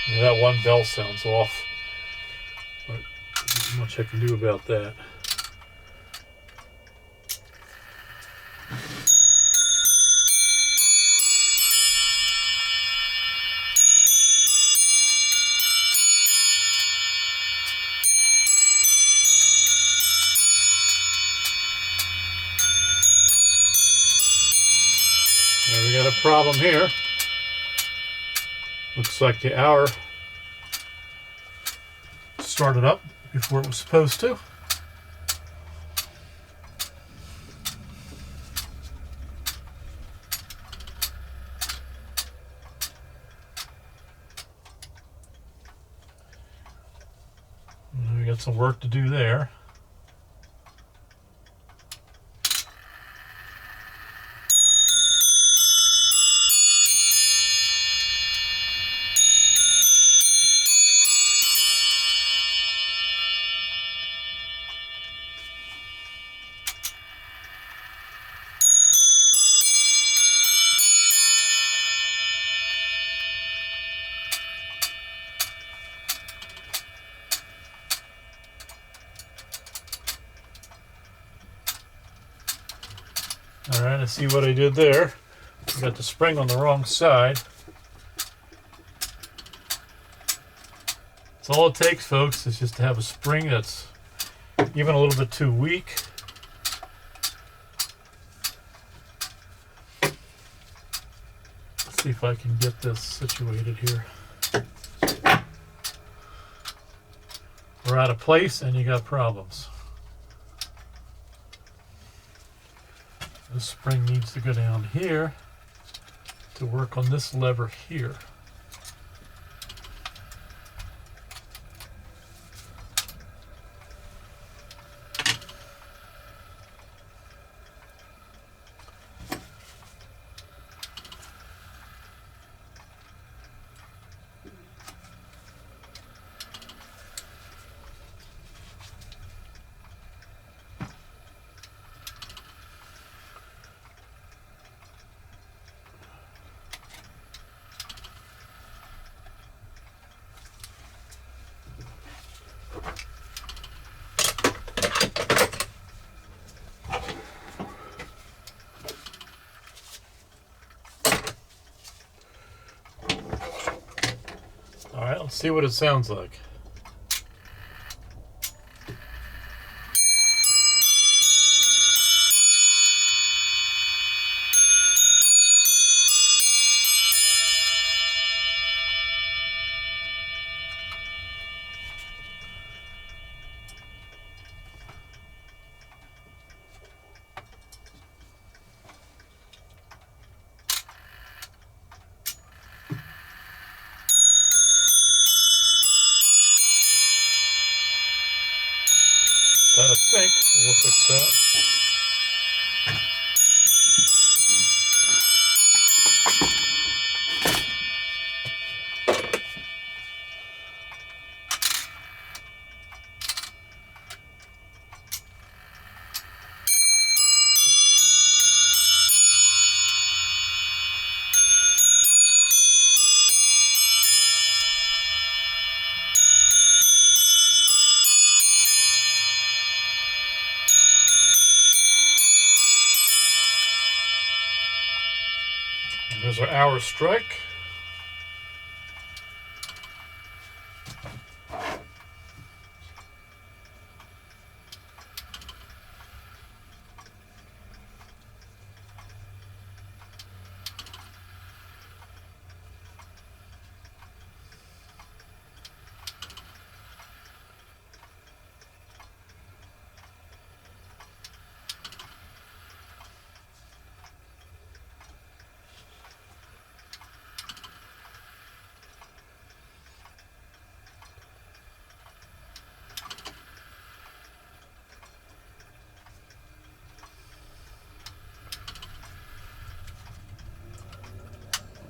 S1: Yeah, that one bell sounds off, but there's not much I can do about that. We got a problem here. Looks like the hour started up before it was supposed to. We got some work to do there. Alright, I see what I did there. I got the spring on the wrong side. That's all it takes, folks, is just to have a spring that's even a little bit too weak. Let's see if I can get this situated here. We're out of place and you got problems. This spring needs to go down here to work on this lever here. Alright, let's see what it sounds like. Out of sync, we'll fix that. There's our hour strike.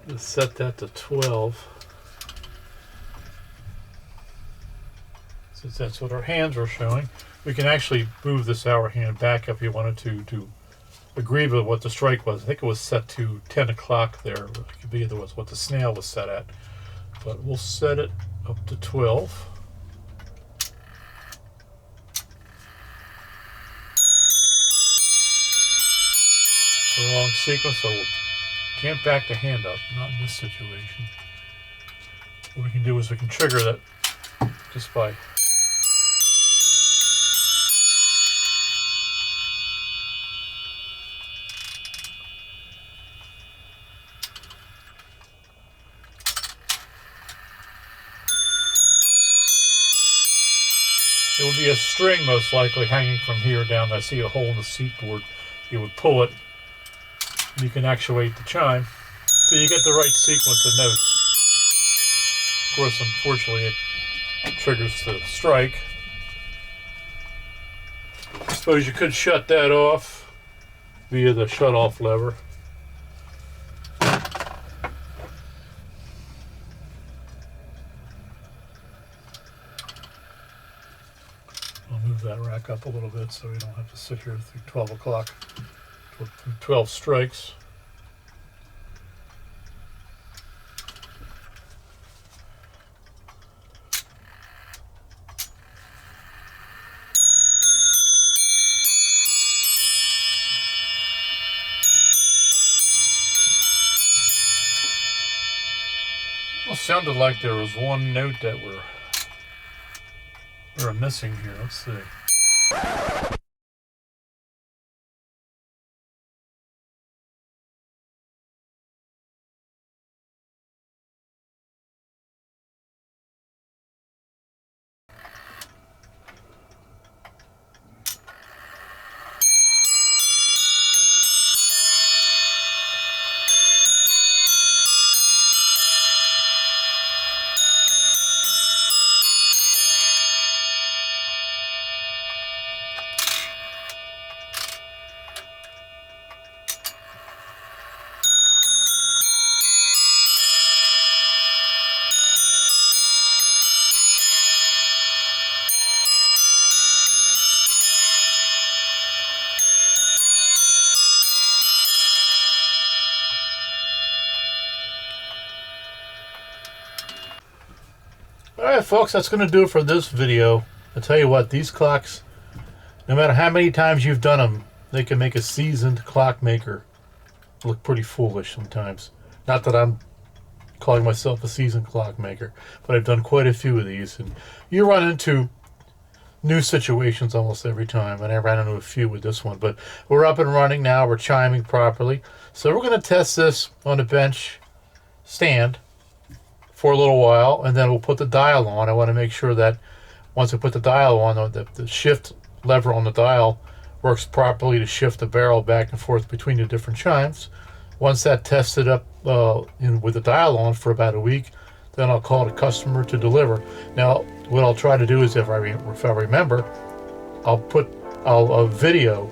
S1: Let's set that to 12. Since that's what our hands were showing. We can actually move this hour hand back if you wanted to agree with what the strike was. I think it was set to 10 o'clock there. It could be either was what the snail was set at. But we'll set it up to 12. It's the wrong sequence, so we'll can't back the hand up, not in this situation. What we can do is we can trigger that just by It would be a string most likely hanging from here down. I see a hole in the seat board. You would pull it. You can actuate the chime so you get the right sequence of notes. Of course, unfortunately, it triggers the strike. I suppose you could shut that off via the shut-off lever. I'll move that rack up a little bit so we don't have to sit here through 12 o'clock, through 12 strikes. Well, sounded like there was one note that we're missing here. Let's see. Alright folks, that's going to do it for this video. I'll tell you what, these clocks, no matter how many times you've done them, they can make a seasoned clockmaker look pretty foolish sometimes. Not that I'm calling myself a seasoned clockmaker, but I've done quite a few of these, and you run into new situations almost every time, and I ran into a few with this one. But we're up and running now, we're chiming properly. So we're going to test this on a bench stand for a little while, and then we'll put the dial on. I want to make sure that once I put the dial on, the shift lever on the dial works properly to shift the barrel back and forth between the different chimes. Once that tested up with the dial on for about a week, then I'll call the customer to deliver. Now, what I'll try to do is, if I remember, I'll video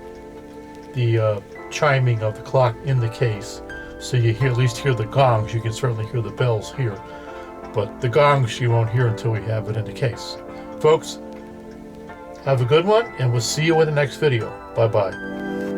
S1: the chiming of the clock in the case, so you at least hear the gongs. You can certainly hear the bells here, but the gongs you won't hear until we have it in the case. Folks, have a good one, and we'll see you in the next video. Bye-bye.